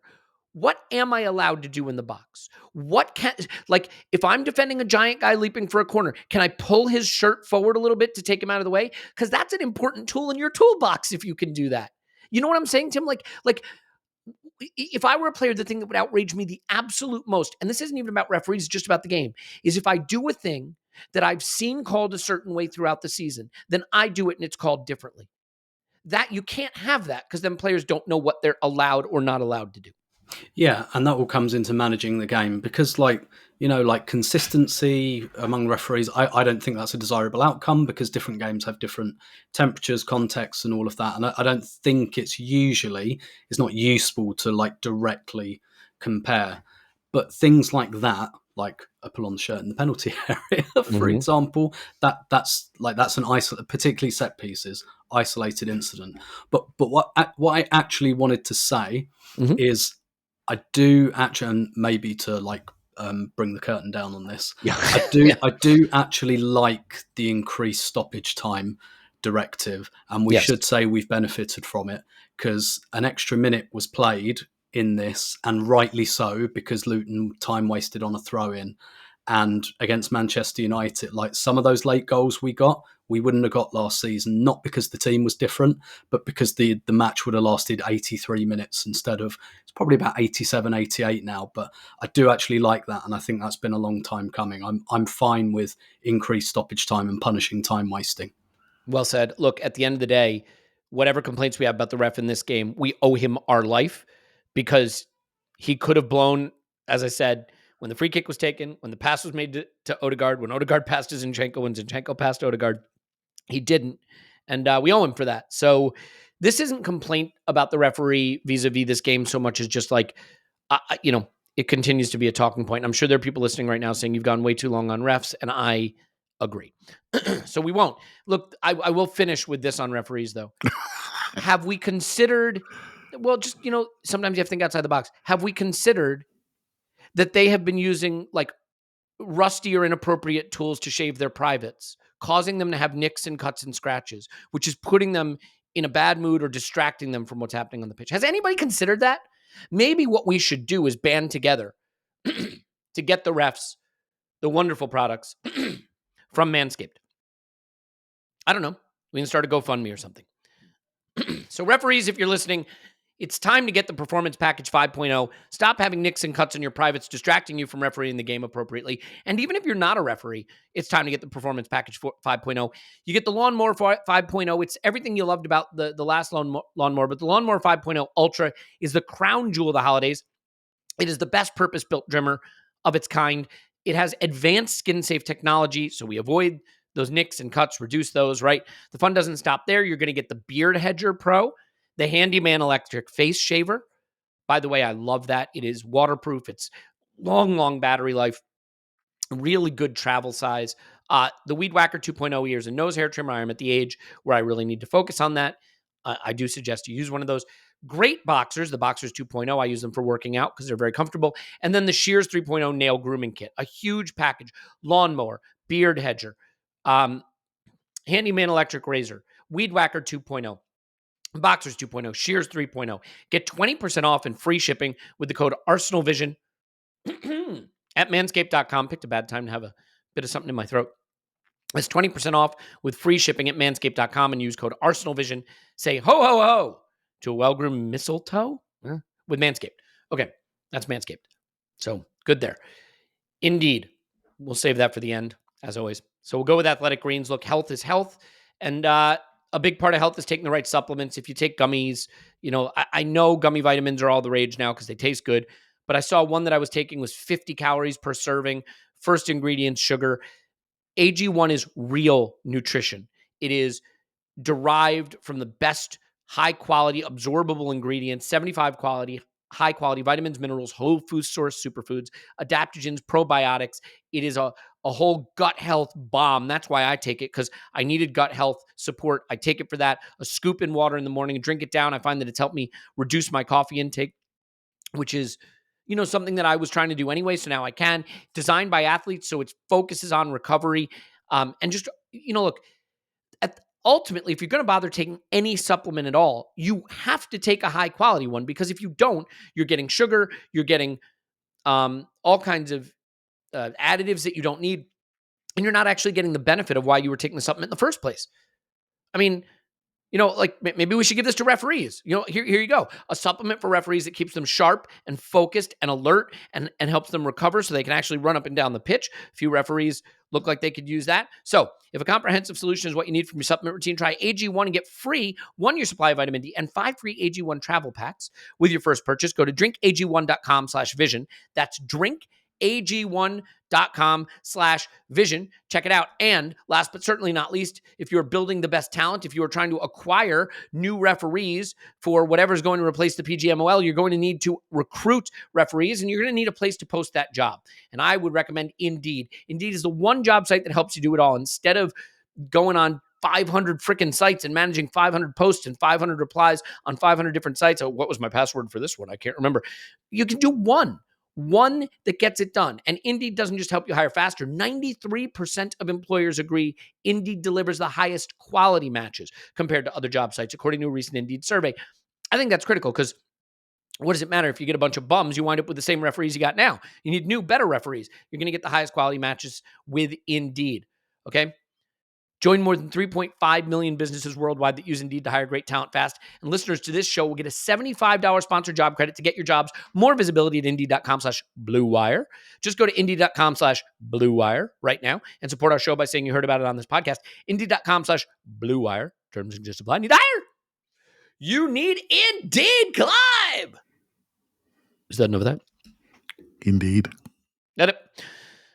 what am I allowed to do in the box? If I'm defending a giant guy leaping for a corner, can I pull his shirt forward a little bit to take him out of the way? Because that's an important tool in your toolbox if you can do that. You know what I'm saying, Tim? Like if I were a player, the thing that would outrage me the absolute most, and this isn't even about referees, it's just about the game, is if I do a thing that I've seen called a certain way throughout the season, then I do it and it's called differently. That you can't have that because then players don't know what they're allowed or not allowed to do. Yeah, and that all comes into managing the game because, consistency among referees, I don't think that's a desirable outcome because different games have different temperatures, contexts, and all of that. And I don't think it's not useful to directly compare. But things like that, like a pull on the shirt in the penalty area, for example, that's an isolated, particularly set pieces, isolated incident. But what I actually wanted to say is, I do actually, and maybe to bring the curtain down on this, I do actually like the increased stoppage time directive, and we should say we've benefited from it because an extra minute was played in this, and rightly so, because Luton time wasted on a throw-in. And against Manchester United, some of those late goals we wouldn't have got last season, not because the team was different, but because the match would have lasted 83 minutes instead of, it's probably about 87, 88 now. But I do actually like that, and I think that's been a long time coming. I'm fine with increased stoppage time and punishing time wasting. Well said. Look, at the end of the day, whatever complaints we have about the ref in this game, we owe him our life because he could have blown, as I said, when the free kick was taken, when the pass was made to Odegaard, when Odegaard passed to Zinchenko, when Zinchenko passed to Odegaard, he didn't. And we owe him for that. So this isn't complaint about the referee vis-a-vis this game so much as just it continues to be a talking point. I'm sure there are people listening right now saying you've gone way too long on refs, and I agree. So we won't. Look, I will finish with this on referees, though. Have we considered, sometimes you have to think outside the box. Have we considered that they have been using rusty or inappropriate tools to shave their privates, causing them to have nicks and cuts and scratches, which is putting them in a bad mood or distracting them from what's happening on the pitch? Has anybody considered that? Maybe what we should do is band together to get the refs the wonderful products from Manscaped. I don't know. We can start a GoFundMe or something. So referees, if you're listening, it's time to get the Performance Package 5.0. Stop having nicks and cuts in your privates distracting you from refereeing the game appropriately. And even if you're not a referee, it's time to get the Performance Package 5.0. You get the Lawnmower 5.0. It's everything you loved about the last Lawnmower, but the Lawnmower 5.0 Ultra is the crown jewel of the holidays. It is the best purpose-built trimmer of its kind. It has advanced skin-safe technology, so we avoid those nicks and cuts, reduce those, right? The fun doesn't stop there. You're going to get the Beard Hedger Pro, the Handyman Electric Face Shaver. By the way, I love that. It is waterproof. It's long battery life. Really good travel size. The Weed Whacker 2.0 ears and nose hair trimmer. I am at the age where I really need to focus on that. I do suggest you use one of those. Great boxers, the Boxers 2.0. I use them for working out because they're very comfortable. And then the Shears 3.0 nail grooming kit. A huge package. Lawnmower, Beard Hedger, Handyman Electric Razor, Weed Whacker 2.0. Boxers 2.0, Shears 3.0. Get 20% off and free shipping with the code ArsenalVision at manscaped.com. Picked a bad time to have a bit of something in my throat. It's 20% off with free shipping at manscaped.com and use code ArsenalVision. Say ho, ho, ho to a well-groomed mistletoe with Manscaped. Okay, that's Manscaped. So good there. Indeed. We'll save that for the end, as always. So we'll go with Athletic Greens. Look, health is health. And a big part of health is taking the right supplements. If you take gummies, I know gummy vitamins are all the rage now because they taste good. But I saw one that I was taking was 50 calories per serving. First ingredient, sugar. AG1 is real nutrition. It is derived from the best high-quality, absorbable ingredients, 75 quality, high-quality vitamins, minerals, whole food source superfoods, adaptogens, probiotics. It is a whole gut health bomb. That's why I take it, because I needed gut health support. I take it for that. A scoop in water in the morning and drink it down. I find that it's helped me reduce my coffee intake, which is something that I was trying to do anyway. So now I can. Designed by athletes, so it focuses on recovery. And just, look, ultimately, if you're going to bother taking any supplement at all, you have to take a high quality one, because if you don't, you're getting sugar, you're getting all kinds of additives that you don't need, and you're not actually getting the benefit of why you were taking the supplement in the first place. I mean, maybe we should give this to referees. Here you go. A supplement for referees that keeps them sharp and focused and alert and helps them recover so they can actually run up and down the pitch. A few referees look like they could use that. So if a comprehensive solution is what you need from your supplement routine, try AG1 and get free 1 year supply of vitamin D and 5 free AG1 travel packs with your first purchase. Go to drinkag1.com/vision. That's drinkag1.com/vision. Check it out. And last but certainly not least, if you're building the best talent, if you are trying to acquire new referees for whatever's going to replace the PGMOL, you're going to need to recruit referees, and you're going to need a place to post that job. And I would recommend Indeed. Indeed is the one job site that helps you do it all. Instead of going on 500 freaking sites and managing 500 posts and 500 replies on 500 different sites. Oh, what was my password for this one? I can't remember. You can do one that gets it done. And Indeed doesn't just help you hire faster. 93% of employers agree Indeed delivers the highest quality matches compared to other job sites, according to a recent Indeed survey. I think that's critical, because what does it matter if you get a bunch of bums? You wind up with the same referees you got now. You need new, better referees. You're going to get the highest quality matches with Indeed. Okay? Join more than 3.5 million businesses worldwide that use Indeed to hire great talent fast. And listeners to this show will get a $75 sponsored job credit to get your jobs more visibility at Indeed.com/Blue Wire. Just go to Indeed.com/Blue Wire right now and support our show by saying you heard about it on this podcast. Indeed.com/Blue Wire. Terms and conditions apply. Need to hire? You need Indeed, Clive. Is that enough of that? Indeed. That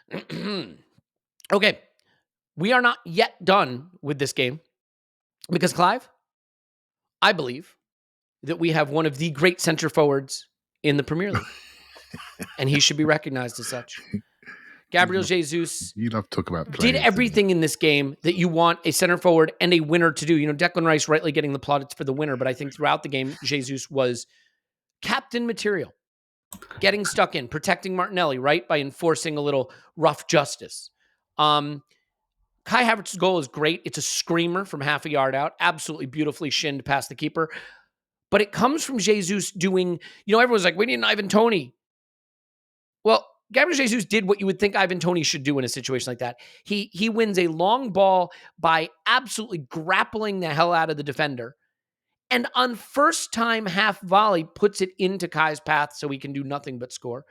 it. Okay. We are not yet done with this game because, Clive, I believe that we have one of the great center forwards in the Premier League, and he should be recognized as such. Gabriel Jesus you love to talk about players, did everything in this game that you want a center forward and a winner to do. Declan Rice rightly getting the plaudits for the winner, but I think throughout the game, Jesus was captain material, getting stuck in, protecting Martinelli, right, by enforcing a little rough justice. Kai Havertz's goal is great. It's a screamer from half a yard out. Absolutely beautifully shinned past the keeper. But it comes from Jesus doing, everyone's like, we need an Ivan Toney. Well, Gabriel Jesus did what you would think Ivan Toney should do in a situation like that. He wins a long ball by absolutely grappling the hell out of the defender. And on first time half volley, puts it into Kai's path so he can do nothing but score.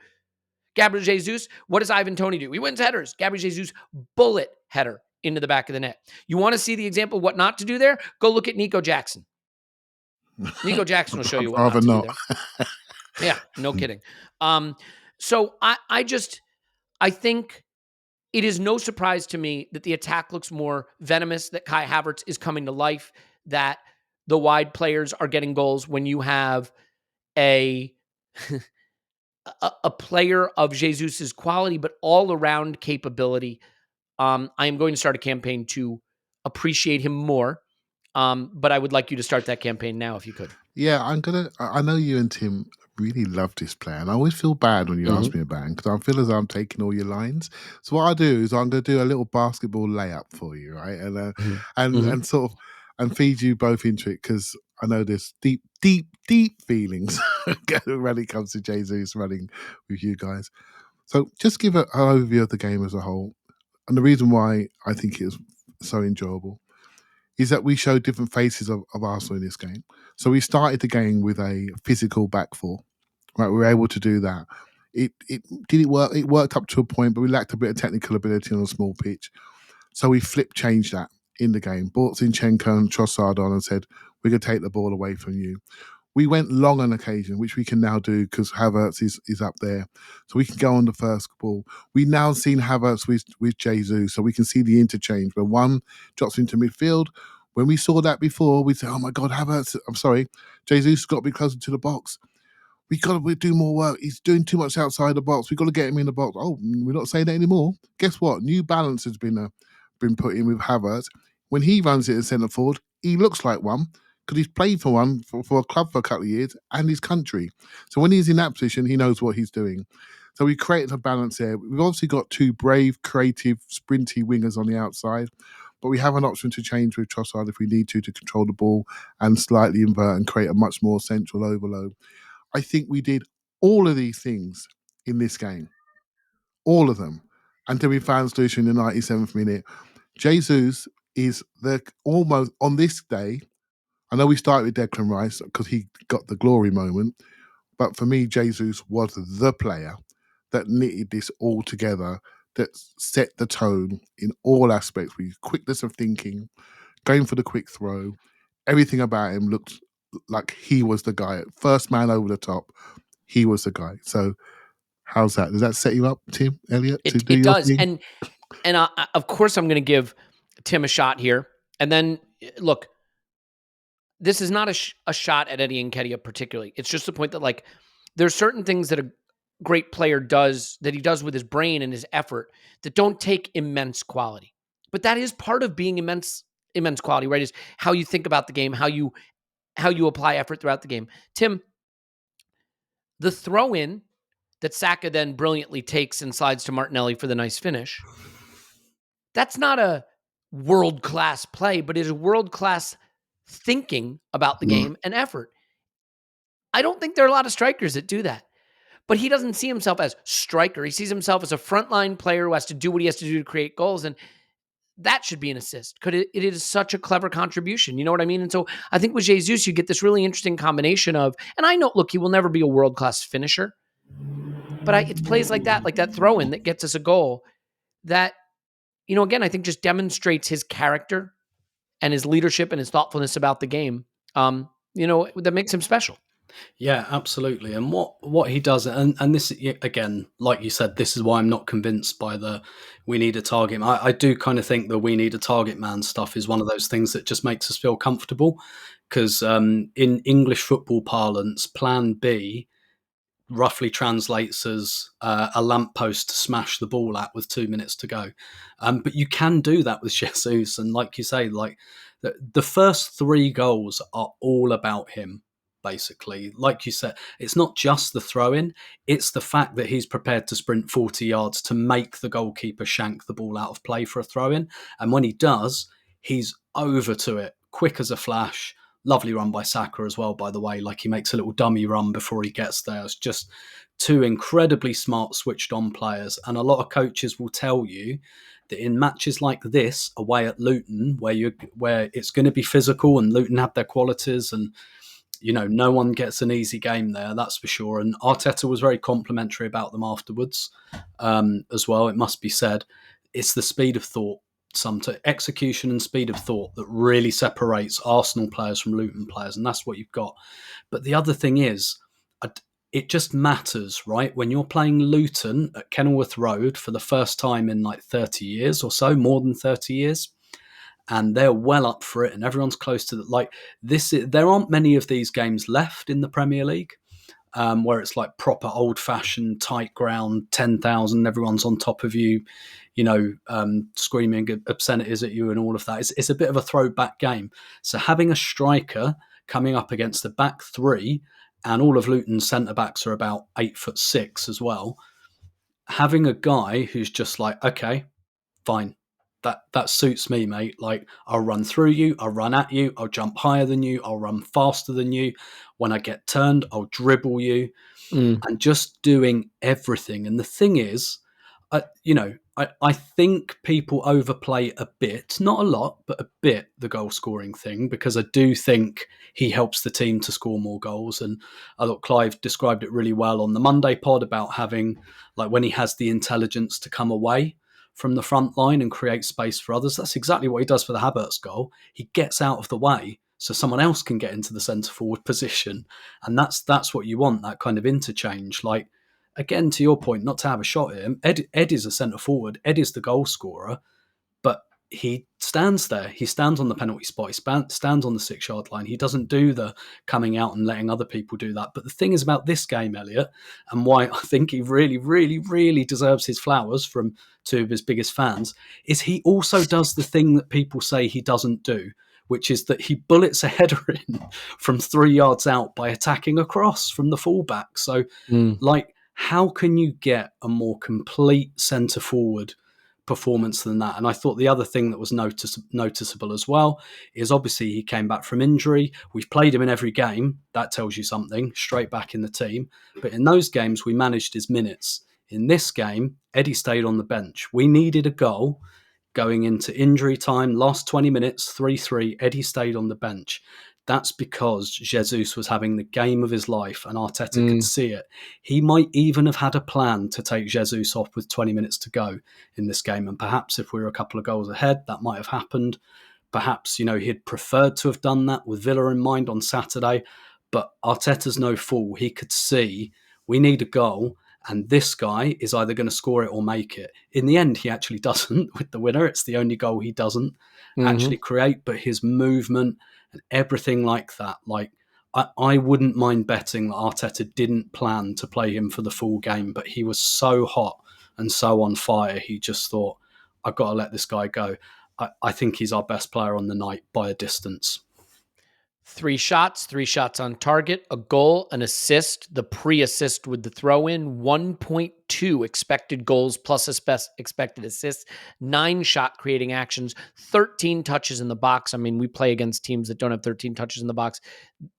Gabriel Jesus, what does Ivan Toney do? He wins headers. Gabriel Jesus, bullet header into the back of the net. You want to see the example of what not to do there? Go look at Nico Jackson. Nico Jackson will show you what not to do there. Yeah, no kidding. So I think it is no surprise to me that the attack looks more venomous, that Kai Havertz is coming to life, that the wide players are getting goals when you have a player of Jesus's quality, but all around capability. I am going to start a campaign to appreciate him more. But I would like you to start that campaign now if you could. Yeah, I know you and Tim really love this player, and I always feel bad when you ask me about him because I feel as though I'm taking all your lines. So what I do is I'm going to do a little basketball layup for you, right? And sort of and feed you both into it because I know there's deep feelings when it comes to Jesus running with you guys. So just give an overview of the game as a whole, and the reason why I think it was so enjoyable is that we showed different faces of Arsenal in this game. So we started the game with a physical back four, right? We were able to do that. It didn't work. It worked up to a point, but we lacked a bit of technical ability on a small pitch. So we changed that in the game. Brought Zinchenko and Trossard on and said, we're going to take the ball away from you. We went long on occasion, which we can now do because Havertz is up there. So we can go on the first ball. We've now seen Havertz with Jesus, so we can see the interchange. When one drops into midfield, when we saw that before, we said, oh my God, Havertz, I'm sorry, Jesus has got to be closer to the box. We got to do more work. He's doing too much outside the box. We've got to get him in the box. Oh, we're not saying that anymore. Guess what? New balance has been put in with Havertz. When he runs it as centre forward, he looks like one, because he's played for one for a club for a couple of years and his country. So when he's in that position, he knows what he's doing. So we created a balance there. We've obviously got two brave, creative, sprinty wingers on the outside, but we have an option to change with Trossard if we need to control the ball and slightly invert and create a much more central overload. I think we did all of these things in this game. All of them. Until we found solution in the 97th minute. Jesus is almost on this day. I know we started with Declan Rice because he got the glory moment, but for me, Jesus was the player that knitted this all together, that set the tone in all aspects with quickness of thinking, going for the quick throw. Everything about him looked like he was the guy. First man over the top, he was the guy. So how's that? Does that set you up, Tim, Elliot? It does. Thing? And of course, I'm going to give Tim a shot here. And then, look, this is not a shot at Eddie Nketiah particularly. It's just the point that, like, there's certain things that a great player does, that he does with his brain and his effort, that don't take immense quality. But that is part of being immense quality, right? Is how you think about the game, how you apply effort throughout the game. Tim, the throw in that Saka then brilliantly takes and slides to Martinelli for the nice finish, that's not a world-class play, but it is world-class thinking about the game and effort. I don't think there are a lot of strikers that do that, but he doesn't see himself as striker. He sees himself as a frontline player who has to do what he has to do to create goals, and that should be an assist because it is such a clever contribution. You know what I mean? And so I think with Jesus, you get this really interesting combination of, and I know, look, he will never be a world-class finisher, but it's plays like that throw-in that gets us a goal that, you know, again, I think just demonstrates his character and his leadership and his thoughtfulness about the game, you know, that makes him special. Yeah, absolutely. And what he does, and this, again, like you said, this is why I'm not convinced by the we need a target man. I do kind of think the we need a target man stuff is one of those things that just makes us feel comfortable, because in English football parlance, plan B roughly translates as a lamppost to smash the ball at with 2 minutes to go. But you can do that with Jesus. And like you say, like the first 3 goals are all about him. Basically, like you said, it's not just the throw-in, it's the fact that he's prepared to sprint 40 yards to make the goalkeeper shank the ball out of play for a throw-in. And when he does, he's over to it, quick as a flash, Lovely run by Saka as well, by the way. Like, he makes a little dummy run before he gets there. It's just two incredibly smart, switched on players. And a lot of coaches will tell you that in matches like this, away at Luton, where it's going to be physical and Luton have their qualities, and no one gets an easy game there, that's for sure. And Arteta was very complimentary about them afterwards as well, it must be said. It's the speed of thought, execution and speed of thought that really separates Arsenal players from Luton players, and that's what you've got. But the other thing is, it just matters, right? When you're playing Luton at Kenilworth Road for the first time in like 30 years or so, more than 30 years, and they're well up for it, and everyone's close to this. There aren't many of these games left in the Premier League, where it's like proper old-fashioned tight ground, 10,000, everyone's on top of you, screaming obscenities at you and all of that. It's a bit of a throwback game. So having a striker coming up against the back three, and all of Luton's centre-backs are about 8'6" as well, having a guy who's just like, okay, fine, that suits me, mate. Like, I'll run through you, I'll run at you, I'll jump higher than you, I'll run faster than you. When I get turned, I'll dribble you, and just doing everything. And the thing is, I think people overplay a bit, not a lot, but a bit, the goal scoring thing, because I do think he helps the team to score more goals. And I thought Clive described it really well on the Monday pod about having, like, when he has the intelligence to come away from the front line and create space for others. That's exactly what he does for the Havertz goal. He gets out of the way so someone else can get into the centre forward position. And that's what you want, that kind of interchange. Like, again, to your point, not to have a shot at him, Ed is a centre forward. Ed is the goal scorer, but he stands there. He stands on the penalty spot. He stands on the 6-yard line. He doesn't do the coming out and letting other people do that. But the thing is about this game, Elliot, and why I think he really, really, really deserves his flowers from two of his biggest fans, is he also does the thing that people say he doesn't do, which is that he bullets a header in from 3 yards out by attacking across from the fullback. So, how can you get a more complete centre-forward performance than that? And I thought the other thing that was noticeable as well is, obviously, he came back from injury. We've played him in every game. That tells you something, straight back in the team. But in those games, we managed his minutes. In this game, Eddie stayed on the bench. We needed a goal going into injury time, last 20 minutes, 3-3, Eddie stayed on the bench. That's because Jesus was having the game of his life, and Arteta could see it. He might even have had a plan to take Jesus off with 20 minutes to go in this game. And perhaps if we were a couple of goals ahead, that might have happened. Perhaps, he'd preferred to have done that with Villa in mind on Saturday. But Arteta's no fool. He could see we need a goal, and this guy is either going to score it or make it. In the end, he actually doesn't with the winner. It's the only goal he doesn't actually create, but his movement and everything like that. Like, I wouldn't mind betting that Arteta didn't plan to play him for the full game, but he was so hot and so on fire, he just thought, I've got to let this guy go. I think he's our best player on the night by a distance. 3 shots on target, a goal, an assist, the pre-assist with the throw-in, 1.2 expected goals plus expected assists, 9 shot creating actions, 13 touches in the box. I mean, we play against teams that don't have 13 touches in the box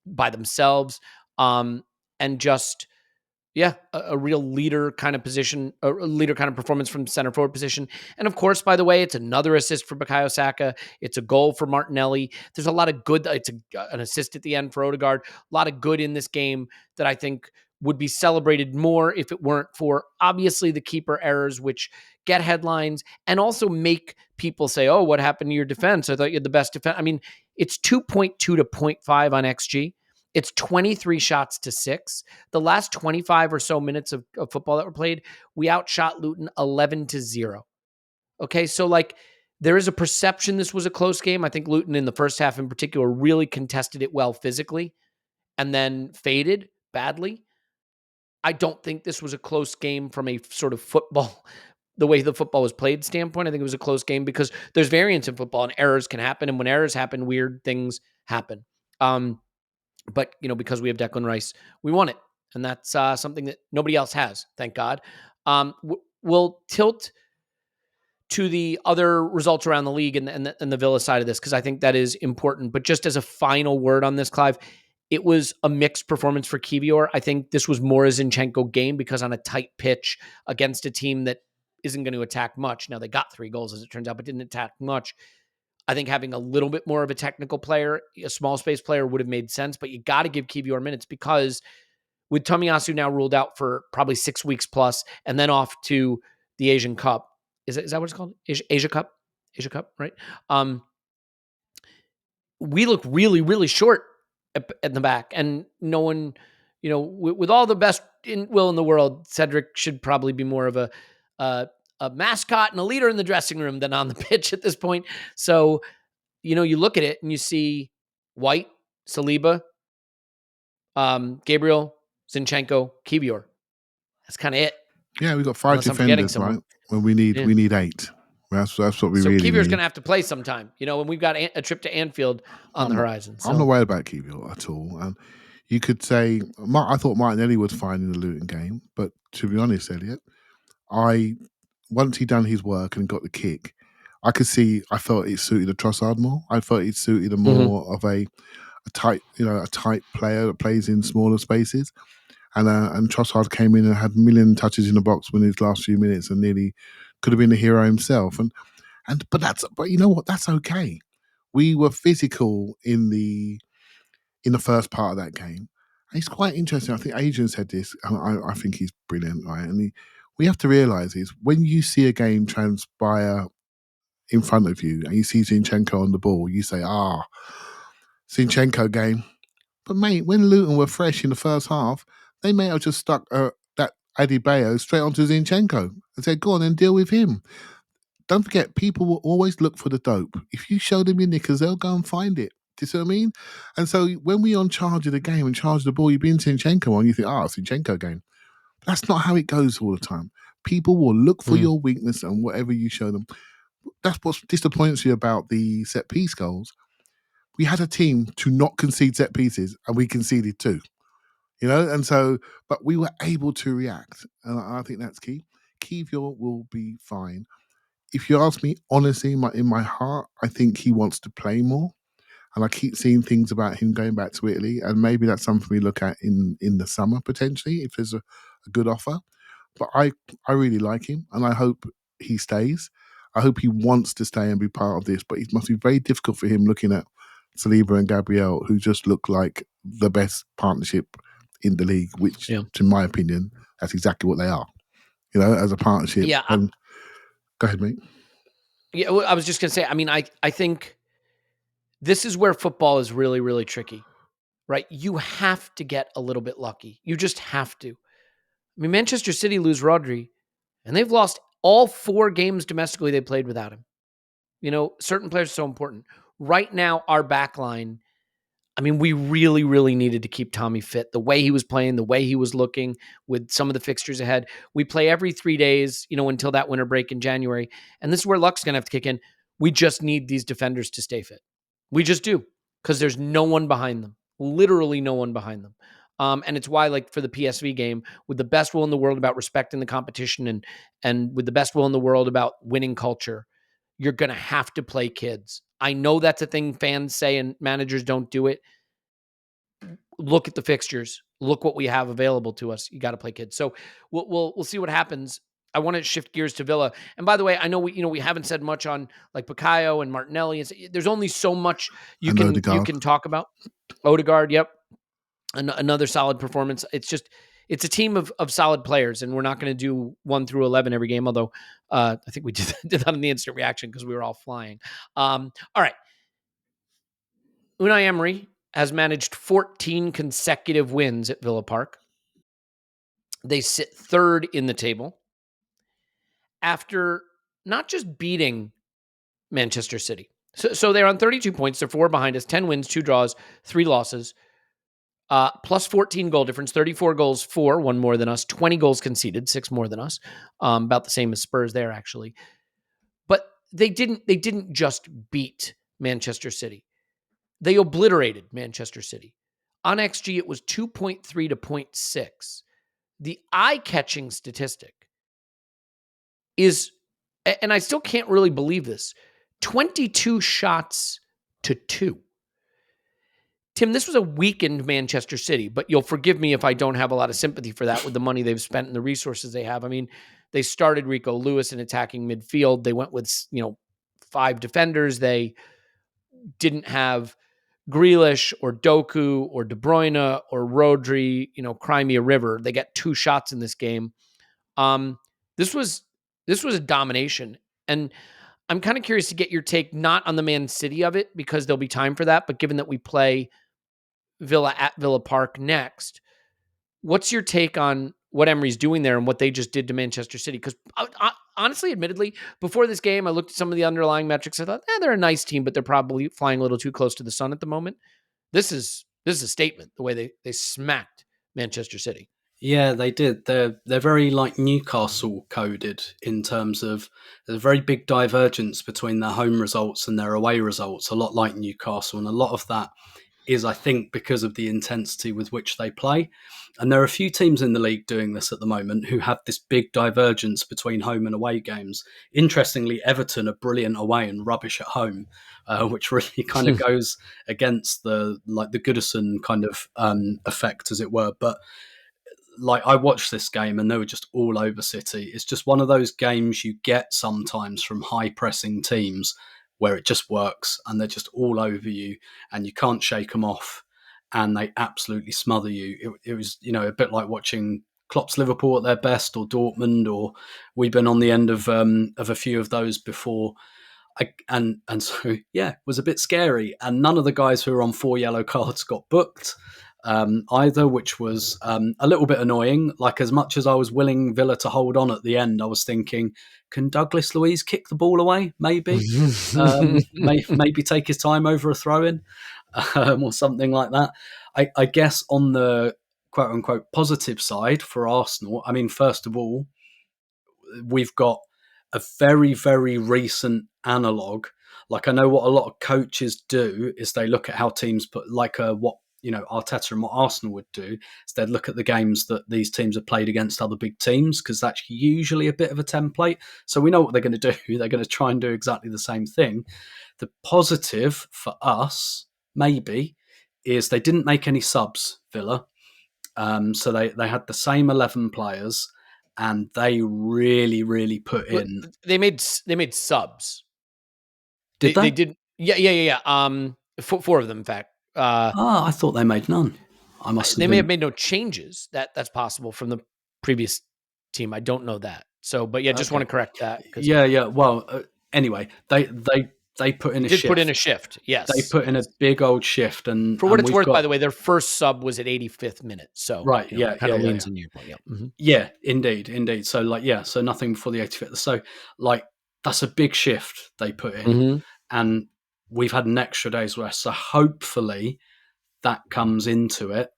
by themselves. And just, a real leader kind of position, a leader kind of performance from center forward position. And of course, by the way, it's another assist for Bukayo Saka. It's a goal for Martinelli. There's a lot of good. It's an assist at the end for Odegaard. A lot of good in this game that I think would be celebrated more if it weren't for, obviously, the keeper errors, which get headlines and also make people say, oh, what happened to your defense? I thought you had the best defense. I mean, it's 2.2 to 0.5 on XG. It's 23 shots to 6. The last 25 or so minutes of football that were played, we outshot Luton 11-0. Okay, so there is a perception this was a close game. I think Luton in the first half in particular really contested it well physically and then faded badly. I don't think this was a close game from a sort of football, the way the football was played standpoint. I think it was a close game because there's variance in football and errors can happen. And when errors happen, weird things happen. But, because we have Declan Rice, we won it. And that's something that nobody else has, thank God. We'll tilt to the other results around the league and the Villa side of this, because I think that is important. But just as a final word on this, Clive, it was a mixed performance for Kivior. I think this was more a Zinchenko game because on a tight pitch against a team that isn't going to attack much. Now, they got 3 goals, as it turns out, but didn't attack much. I think having a little bit more of a technical player, a small space player, would have made sense. But you got to give Kivior minutes, because with Tomiyasu now ruled out for probably 6 weeks plus and then off to the Asian Cup. Is that what it's called? Asia Cup? Asia Cup, right? We look really, really short at the back. And no one, with all the best will in the world, Cedric should probably be more of a mascot and a leader in the dressing room than on the pitch at this point. So, you look at it and you see White, Saliba, Gabriel, Zinchenko, Kivior. That's kind of it. Yeah, we've got 5 defenders, right? When we need 8. That's what we really need. So Kivier's going to have to play sometime, and we've got a trip to Anfield on the horizon. So. I'm not worried about Kivior at all. And you could say, I thought Martinelli was fine in the Luton game, but to be honest, Elliot, once he'd done his work and got the kick, I felt it suited a Trossard more. I felt it suited a more of a tight player that plays in smaller spaces. And Trossard came in and had a million touches in the box within his last few minutes and nearly could have been the hero himself. But you know what? That's okay. We were physical in the first part of that game. And it's quite interesting. I think Adrian said this. I think he's brilliant, right? And we have to realise is when you see a game transpire in front of you and you see Zinchenko on the ball, you say, Zinchenko game. But mate, when Luton were fresh in the first half, they may have just stuck that Adebayo straight onto Zinchenko and said, go on and deal with him. Don't forget, people will always look for the dope. If you show them your knickers, they'll go and find it. Do you see what I mean? And so when we're on charge of the game and charge of the ball, you bring Zinchenko on, you think, Zinchenko game. But that's not how it goes all the time. People will look for your weakness and whatever you show them. That's what disappoints you about the set piece goals. We had a team to not concede set pieces and we conceded 2. And so, but we were able to react. And I think that's key. Kivior will be fine. If you ask me, honestly, in my heart, I think he wants to play more. And I keep seeing things about him going back to Italy. And maybe that's something we look at in the summer, potentially, if there's a good offer. But I really like him and I hope he stays. I hope he wants to stay and be part of this. But it must be very difficult for him looking at Saliba and Gabriel, who just look like the best partnership in the league, which, to my opinion, that's exactly what they are, as a partnership. Yeah. Go ahead, mate. Yeah, well, I was just going to say, I think this is where football is really, really tricky, right? You have to get a little bit lucky. You just have to. Manchester City lose Rodri, and they've lost all 4 games domestically they played without him. Certain players are so important. Right now, our back line, we really, really needed to keep Tommy fit. The way he was playing, the way he was looking with some of the fixtures ahead. We play every 3 days, until that winter break in January. And this is where luck's going to have to kick in. We just need these defenders to stay fit. We just do, because there's no one behind them. Literally no one behind them. And it's why, for the PSV game, with the best will in the world about respecting the competition and with the best will in the world about winning culture, you're going to have to play kids. I know that's a thing fans say and managers don't do it. Look at the fixtures. Look what we have available to us. You got to play kids. So we'll see what happens. I want to shift gears to Villa. And by the way, I know we haven't said much on Bukayo and Martinelli. There's only so much you can talk about. Odegaard, yep. Another solid performance. It's a team of solid players, and we're not going to do 1 through 11 every game, although I think we did that in the instant reaction because we were all flying. All right. Unai Emery has managed 14 consecutive wins at Villa Park. They sit 3rd in the table after not just beating Manchester City. So they're on 32 points. They're 4 behind us, 10 wins, 2 draws, 3 losses. Plus 14 goal difference, 34 goals for, 1 more than us, 20 goals conceded, 6 more than us. About the same as Spurs there, actually. But they didn't just beat Manchester City. They obliterated Manchester City. On XG, it was 2.3 to 0.6. The eye-catching statistic is and I still can't really believe this, 22 shots to 2. Tim, this was a weakened Manchester City, but you'll forgive me if I don't have a lot of sympathy for that with the money they've spent and the resources they have. I mean, they started Rico Lewis in attacking midfield. They went with, 5 defenders. They didn't have Grealish or Doku or De Bruyne or Rodri, Crimea River. They got 2 shots in this game. This was a domination. And I'm kind of curious to get your take, not on the Man City of it, because there'll be time for that, but given that we play Villa at Villa Park next, what's your take on what Emery's doing there and what they just did to Manchester City? Because honestly, admittedly, before this game, I looked at some of the underlying metrics. I thought, they're a nice team, but they're probably flying a little too close to the sun at the moment. This is a statement, the way they smacked Manchester City. Yeah, they did. They're very like Newcastle coded in terms of there's a very big divergence between their home results and their away results, a lot like Newcastle. And a lot of that is, I think, because of the intensity with which they play. And there are a few teams in the league doing this at the moment who have this big divergence between home and away games. Interestingly, Everton are brilliant away and rubbish at home, which really kind of goes against the Goodison kind of effect, as it were. But like, I watched this game and they were just all over City. It's just one of those games you get sometimes from high pressing teams where it just works and they're just all over you and you can't shake them off and they absolutely smother you. It was, a bit like watching Klopp's Liverpool at their best, or Dortmund, or we've been on the end of a few of those before. And so, it was a bit scary. And none of the guys who were on 4 yellow cards got booked either, which was a little bit annoying. Like, as much as I was willing Villa to hold on at the end, I was thinking, can Douglas Luiz kick the ball away? Maybe, maybe take his time over a throw-in or something like that. I guess on the quote-unquote positive side for Arsenal, I mean, first of all, we've got a very, very recent analogue. Like, I know what a lot of coaches do is they look at how teams put, like what Arteta and what Arsenal would do is they'd look at the games that these teams have played against other big teams, because that's usually a bit of a template. So we know what they're going to do. They're going to try and do exactly the same thing. The positive for us, maybe, is they didn't make any subs, Villa. So they had the same 11 players and they really, really put in. They made subs. Did they? They did. Yeah. 4 of them, in fact. I thought they made none. They may have made no changes. That's possible from the previous team. I don't know that. So, but yeah, just want to correct that. Yeah. Well, anyway, they put in a shift. Put in a shift. Yes, they put in a big old shift. And for what it's worth, by the way, their first sub was at 85th minute. So right, kind of leans in your point. Yeah. Mm-hmm. Yeah, indeed. So so nothing before the 85th. So that's a big shift they put in, mm-hmm. and we've had an extra day's rest, so hopefully that comes into it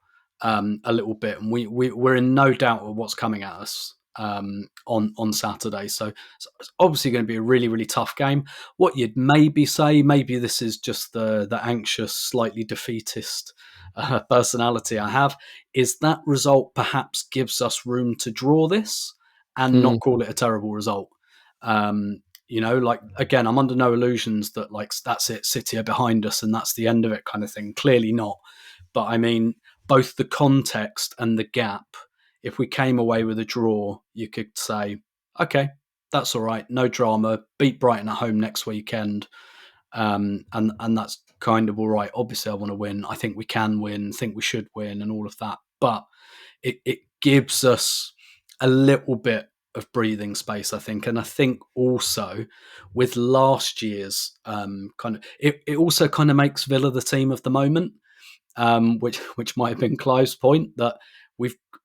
a little bit, and we're in no doubt of what's coming at us on Saturday. So it's obviously going to be a really, really tough game. What you'd maybe say, maybe this is just the anxious, slightly defeatist personality I have, is that result perhaps gives us room to draw this and not call it a terrible result. Again, I'm under no illusions that that's it, City are behind us and that's the end of it kind of thing. Clearly not. But I mean, both the context and the gap, if we came away with a draw, you could say, okay, that's all right, no drama, beat Brighton at home next weekend. And that's kind of all right. Obviously, I want to win. I think we can win, think we should win and all of that. But it gives us a little bit of breathing space, I think. And I think also with last year's it also kind of makes Villa the team of the moment, which might have been Clive's point, that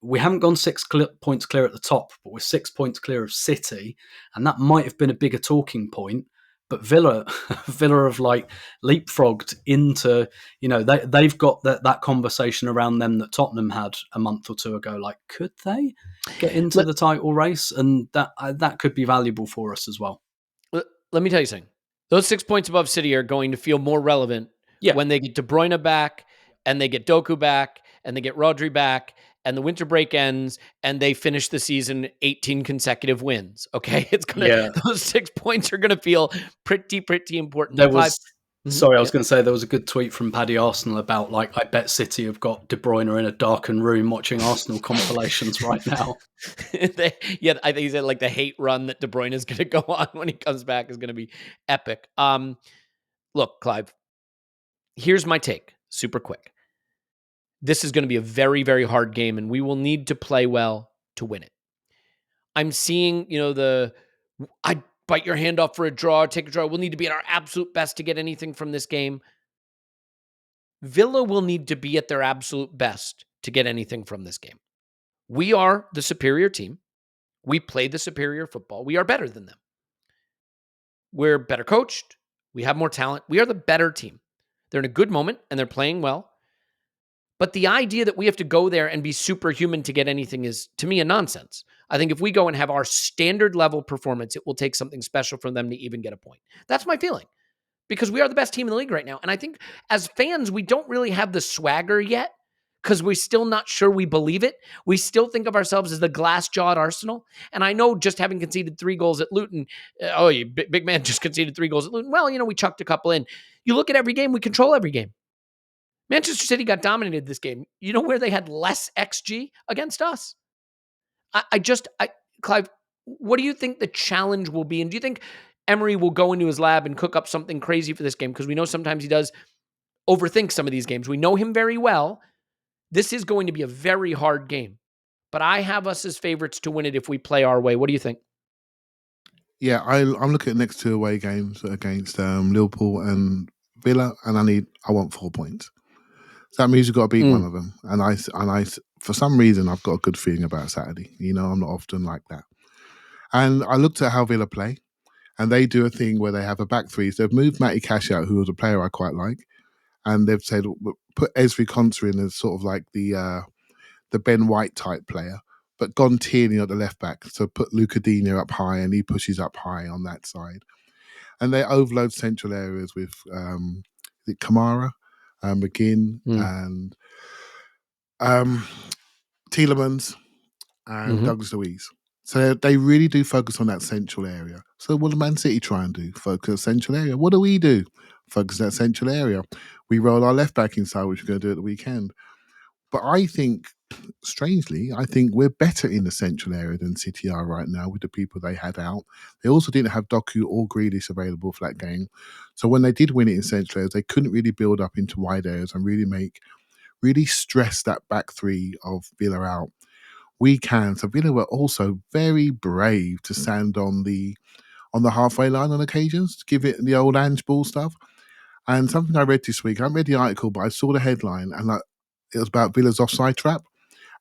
we haven't gone 6 points clear at the top, but we're 6 points clear of City, and that might have been a bigger talking point. But Villa have leapfrogged into, they've got that conversation around them that Tottenham had a month or two ago. Like, could they get into the title race? And that could be valuable for us as well. Let me tell you something. Those 6 points above City are going to feel more relevant when they get De Bruyne back and they get Doku back and they get Rodri back and the winter break ends and they finish the season 18 consecutive wins. Okay. Those 6 points are going to feel pretty important. There Clive? was, sorry, I was going to say there was a good tweet from Paddy Arsenal about I bet City have got De Bruyne in a darkened room watching Arsenal compilations right now. I think he said the hate run that De Bruyne is going to go on when he comes back is going to be epic. Look, Clive, here's my take, super quick. This is going to be a very, very hard game, and we will need to play well to win it. I'm seeing, I'd bite your hand off for a draw, take a draw. We'll need to be at our absolute best to get anything from this game. Villa will need to be at their absolute best to get anything from this game. We are the superior team. We play the superior football. We are better than them. We're better coached. We have more talent. We are the better team. They're in a good moment, and they're playing well. But the idea that we have to go there and be superhuman to get anything is, to me, a nonsense. I think if we go and have our standard level performance, it will take something special for them to even get a point. That's my feeling, because we are the best team in the league right now. And I think as fans, we don't really have the swagger yet because we're still not sure we believe it. We still think of ourselves as the glass-jawed Arsenal. And I know just having conceded 3 goals at Luton, big man just conceded 3 goals at Luton. Well, we chucked a couple in. You look at every game, we control every game. Manchester City got dominated this game. You know where they had less XG against us? Clive, what do you think the challenge will be? And do you think Emery will go into his lab and cook up something crazy for this game? Because we know sometimes he does overthink some of these games. We know him very well. This is going to be a very hard game. But I have us as favorites to win it if we play our way. What do you think? Yeah, I'm looking at the next 2 away games against Liverpool and Villa, and I want 4 points. So that means you've got to beat one of them. And I, for some reason, I've got a good feeling about Saturday. I'm not often like that. And I looked at how Villa play, and they do a thing where they have a back three. So they've moved Matty Cash out, who was a player I quite like, and they've said put Ezri Konsa in as sort of like the Ben White type player, but gone Tierney at the left back. So put Lucadinho up high, and he pushes up high on that side. And they overload central areas with Kamara, McGinn, and Tielemans and Douglas Luiz. So they really do focus on that central area. So what do Man City try and do? Focus on central area. What do we do? Focus on that central area. We roll our left back inside, which we're going to do at the weekend. But I think, strangely, we're better in the central area than City are right now with the people they had out. They also didn't have Doku or Grealish available for that game. So when they did win it in central areas, they couldn't really build up into wide areas and really stress that back three of Villa out. We can. So Villa were also very brave to stand on the halfway line on occasions, to give it the old Ange Ball stuff. And something I read this week, I haven't read the article, but I saw the headline, and it was about Villa's offside trap.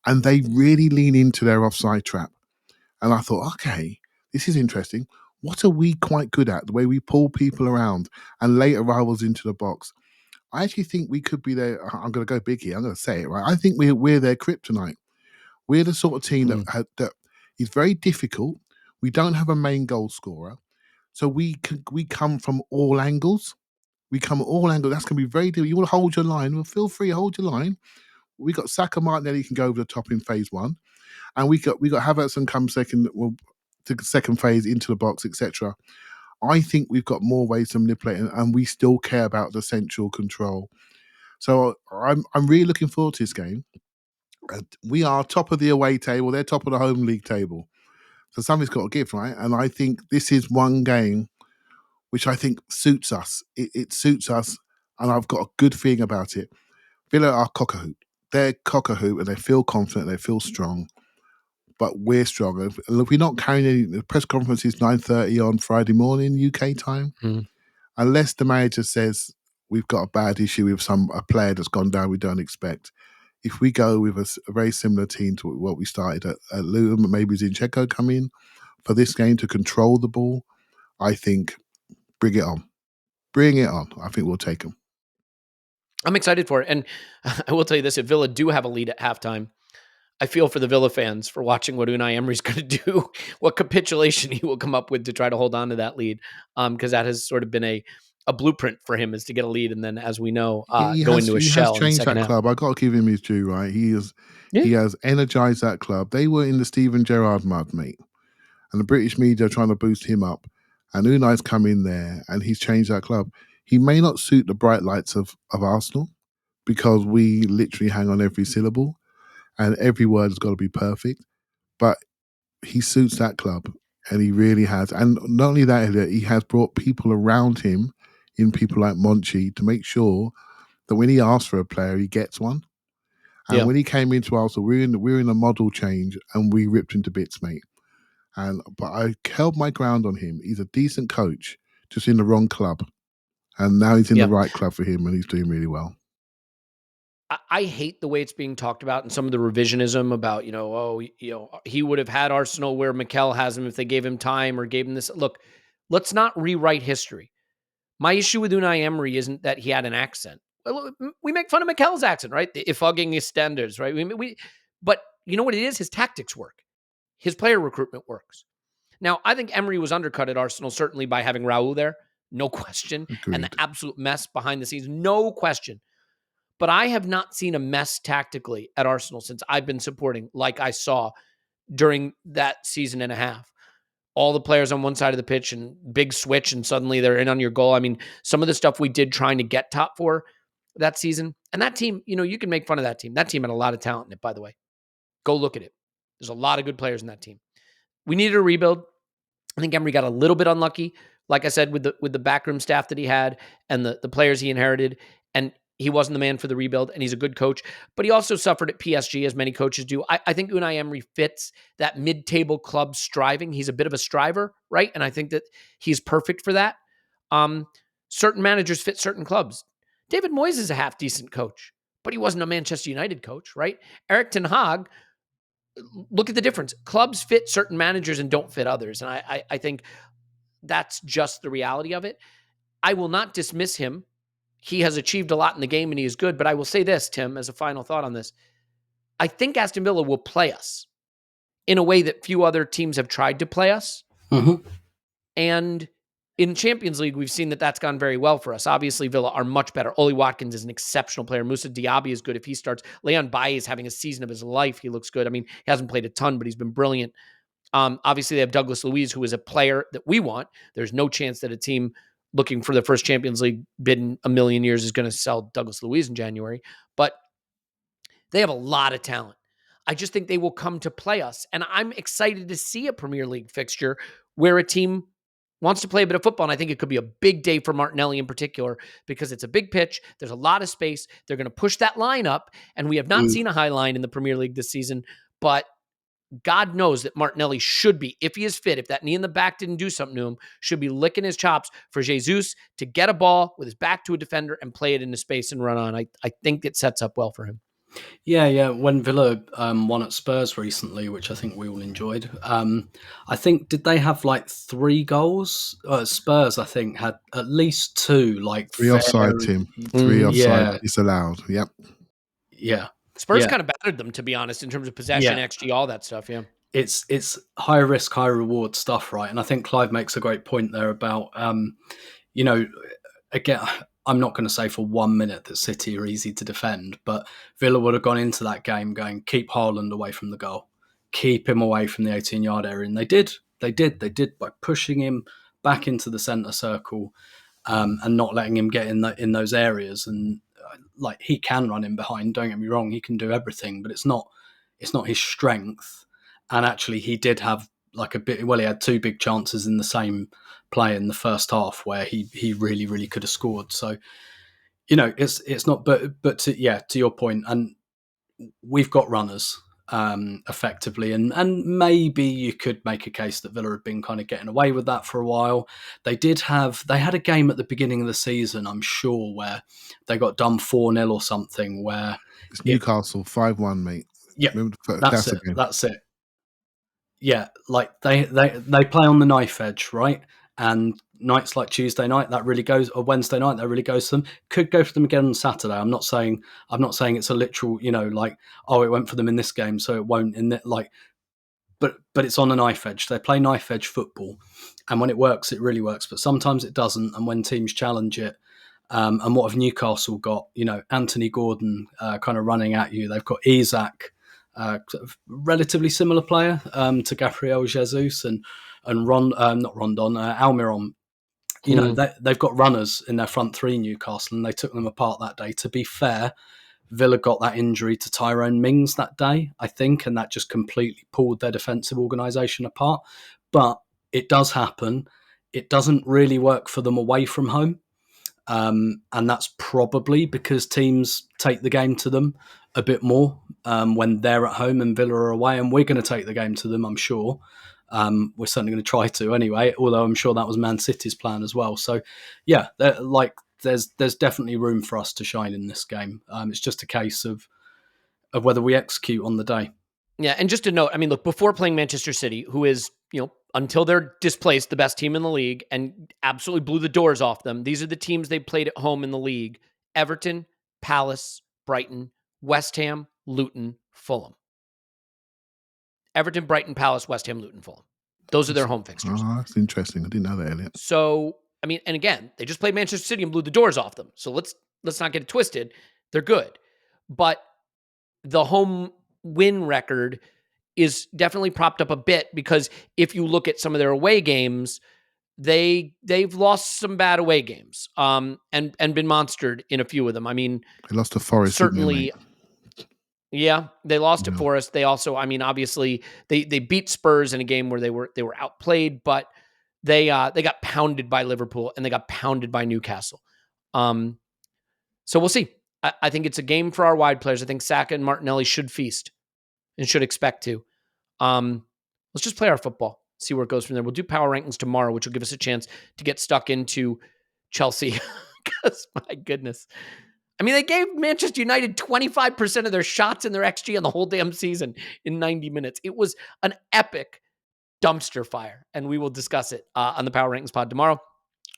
And they really lean into their offside trap. And I thought, okay, this is interesting. What are we quite good at? The way we pull people around and late arrivals into the box. I actually think we could be there. I'm going to go big here. I'm going to say it, right? I think we're their kryptonite. We're the sort of team that is very difficult. We don't have a main goal scorer. So we come from all angles. We come all angles. That's going to be very difficult. You want to hold your line? Well, feel free, hold your line. We got Saka, Martinelli can go over the top in phase 1. And we got Havertz and come second, to second phase into the box, etc. I think we've got more ways to manipulate, and we still care about the central control. So I'm really looking forward to this game. We are top of the away table. They're top of the home league table. So something's got to give, right? And I think this is one game which I think suits us. It suits us, and I've got a good feeling about it. Villa are cock-a-hoop. They're cock-a-hoop, and they feel confident. They feel strong. But we're stronger. Look, we're not carrying any. The press conference is 9:30 on Friday morning UK time. Unless the manager says we've got a bad issue with a player that's gone down we don't expect. If we go with a very similar team to what we started at Luton, maybe Zinchenko come in for this game to control the ball, I think bring it on. Bring it on. I think we'll take them. I'm excited for it. And I will tell you this, if Villa do have a lead at halftime, I feel for the Villa fans for watching what Unai Emery's going to do, what capitulation he will come up with to try to hold on to that lead, because that has sort of been a a blueprint for him is to get a lead and then, as we know, he go has into a he has shell in the changed second that half. club. I got to give him his due, right? He Yeah. has energized that club. They were in the Steven Gerrard mud, mate, and the British media are trying to boost him up. And Unai's come in there and he's changed that club. He may not suit the bright lights of Arsenal because we literally hang on every syllable and every word has got to be perfect. But he suits that club, and he really has. And not only that, Elliot, he has brought people around him, in people like Monchi, to make sure that when he asks for a player, he gets one. And when he came into Arsenal, we're in a model change, and we ripped him to bits, mate. But I held my ground on him. He's a decent coach, just in the wrong club. And now he's in the right club for him, and he's doing really well. I hate the way it's being talked about and some of the revisionism about, he would have had Arsenal where Mikel has him if they gave him time or gave him this. Look, let's not rewrite history. My issue with Unai Emery isn't that he had an accent. We make fun of Mikel's accent, right? The Ifugging standards, right? But you know what it is? His tactics work. His player recruitment works. Now, I think Emery was undercut at Arsenal, certainly by having Raul there, no question. Agreed. And the absolute mess behind the scenes, no question. But I have not seen a mess tactically at Arsenal since I've been supporting, like I saw during that season and a half. All the players on one side of the pitch and big switch, and suddenly they're in on your goal. I mean, some of the stuff we did trying to get top four that season. And that team, you can make fun of that team. That team had a lot of talent in it, by the way. Go look at it. There's a lot of good players in that team. We needed a rebuild. I think Emery got a little bit unlucky, like I said, with the backroom staff that he had and the players he inherited. And he wasn't the man for the rebuild, and he's a good coach. But he also suffered at PSG, as many coaches do. I think Unai Emery fits that mid-table club striving. He's a bit of a striver, right? And I think that he's perfect for that. Certain managers fit certain clubs. David Moyes is a half-decent coach, but he wasn't a Manchester United coach, right? Erik ten Hag, look at the difference. Clubs fit certain managers and don't fit others. And I think that's just the reality of it. I will not dismiss him. He has achieved a lot in the game and he is good. But I will say this, Tim, as a final thought on this. I think Aston Villa will play us in a way that few other teams have tried to play us. Mm-hmm. And in Champions League, we've seen that that's gone very well for us. Obviously, Villa are much better. Oli Watkins is an exceptional player. Moussa Diaby is good if he starts. Leon Bailly is having a season of his life. He looks good. I mean, he hasn't played a ton, but he's been brilliant. Obviously, they have Douglas Luiz, who is a player that we want. There's no chance that a team looking for the first Champions League bid in a million years is going to sell Douglas Luiz in January. But they have a lot of talent. I just think they will come to play us. And I'm excited to see a Premier League fixture where a team wants to play a bit of football. And I think it could be a big day for Martinelli in particular because it's a big pitch. There's a lot of space. They're going to push that line up. And we have not seen a high line in the Premier League this season. But God knows that Martinelli should be, if he is fit, if that knee in the back didn't do something to him, should be licking his chops for Jesus to get a ball with his back to a defender and play it into space and run on. I think it sets up well for him. Yeah. When Villa won at Spurs recently, which I think we all enjoyed, I think, did they have like 3 goals? Spurs, I think, had at least 2. Like 3 offside, Tim. 3 offside disallowed. Yep. Yeah. Spurs kind of battered them, to be honest, in terms of possession, XG, all that stuff. Yeah. It's high risk, high reward stuff, right? And I think Clive makes a great point there about, again, I'm not going to say for 1 minute that City are easy to defend, but Villa would have gone into that game going, keep Haaland away from the goal, keep him away from the 18-yard area. And they did by pushing him back into the centre circle and not letting him get in those areas. And like, he can run in behind, don't get me wrong, he can do everything, but it's not his strength. And actually he did have he had 2 big chances in the same play in the first half where he really, really could have scored. So, it's not, but to your point, and we've got runners effectively, and maybe you could make a case that Villa had been kind of getting away with that for a while. They had a game at the beginning of the season, I'm sure, where they got done 4-0 or something, where it's Newcastle 5-1, mate. Yeah, that's it. Yeah, like they play on the knife edge, right? And nights like Tuesday night, that really goes, or Wednesday night, that really goes to them. Could go for them again on Saturday. I'm not saying it's a literal, it went for them in this game, so it won't in that. Like, but it's on a knife edge. They play knife edge football, and when it works, it really works. But sometimes it doesn't, and when teams challenge it, and what have Newcastle got? Anthony Gordon kind of running at you. They've got Isak, relatively similar player to Gabriel Jesus and Almiron. They've got runners in their front three, Newcastle, and they took them apart that day. To be fair, Villa got that injury to Tyrone Mings that day, I think, and that just completely pulled their defensive organisation apart. But it does happen. It doesn't really work for them away from home. And that's probably because teams take the game to them a bit more when they're at home and Villa are away. And we're going to take the game to them, I'm sure. We're certainly going to try to anyway, although I'm sure that was Man City's plan as well. So, yeah, there's definitely room for us to shine in this game. It's just a case of whether we execute on the day. Yeah, and just to note, look, before playing Manchester City, who is, until they're displaced, the best team in the league and absolutely blew the doors off them, these are the teams they played at home in the league: Everton, Palace, Brighton, West Ham, Luton, Fulham. Everton, Brighton, Palace, West Ham, Luton, Fulham. Those are their home fixtures. Oh, that's interesting. I didn't know that, Elliot. So, and again, they just played Manchester City and blew the doors off them. So let's not get it twisted. They're good. But the home win record is definitely propped up a bit, because if you look at some of their away games, they've lost some bad away games and been monstered in a few of them. They lost to Forest, certainly. Yeah, they lost to Forest. They also, obviously they beat Spurs in a game where they were outplayed, but they got pounded by Liverpool and they got pounded by Newcastle. So we'll see. I think it's a game for our wide players. I think Saka and Martinelli should feast and should expect to. Let's just play our football, see where it goes from there. We'll do power rankings tomorrow, which will give us a chance to get stuck into Chelsea. Because my goodness. They gave Manchester United 25% of their shots in their XG on the whole damn season in 90 minutes. It was an epic dumpster fire, and we will discuss it on the Power Rankings pod tomorrow.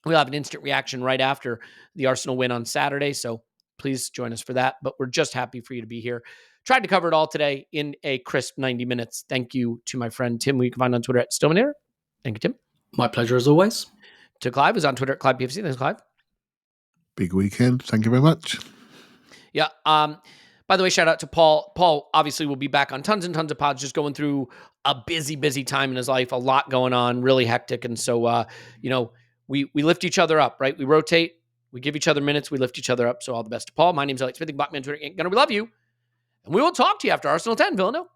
We'll have an instant reaction right after the Arsenal win on Saturday, so please join us for that. But we're just happy for you to be here. Tried to cover it all today in a crisp 90 minutes. Thank you to my friend Tim, who you can find on Twitter at Stillman. Thank you, Tim. My pleasure as always. To Clive, who's on Twitter at ClivePFC. Thanks, Clive. Big weekend. Thank you very much. Yeah. By the way, shout out to Paul. Paul obviously will be back on tons and tons of pods, just going through a busy time in his life, a lot going on, really hectic. And so, we lift each other up, right? We rotate, we give each other minutes, we lift each other up. So all the best to Paul. My name's Elliot Smith, Blackman Twitter. We love you. And we will talk to you after Arsenal 10, Villanelle.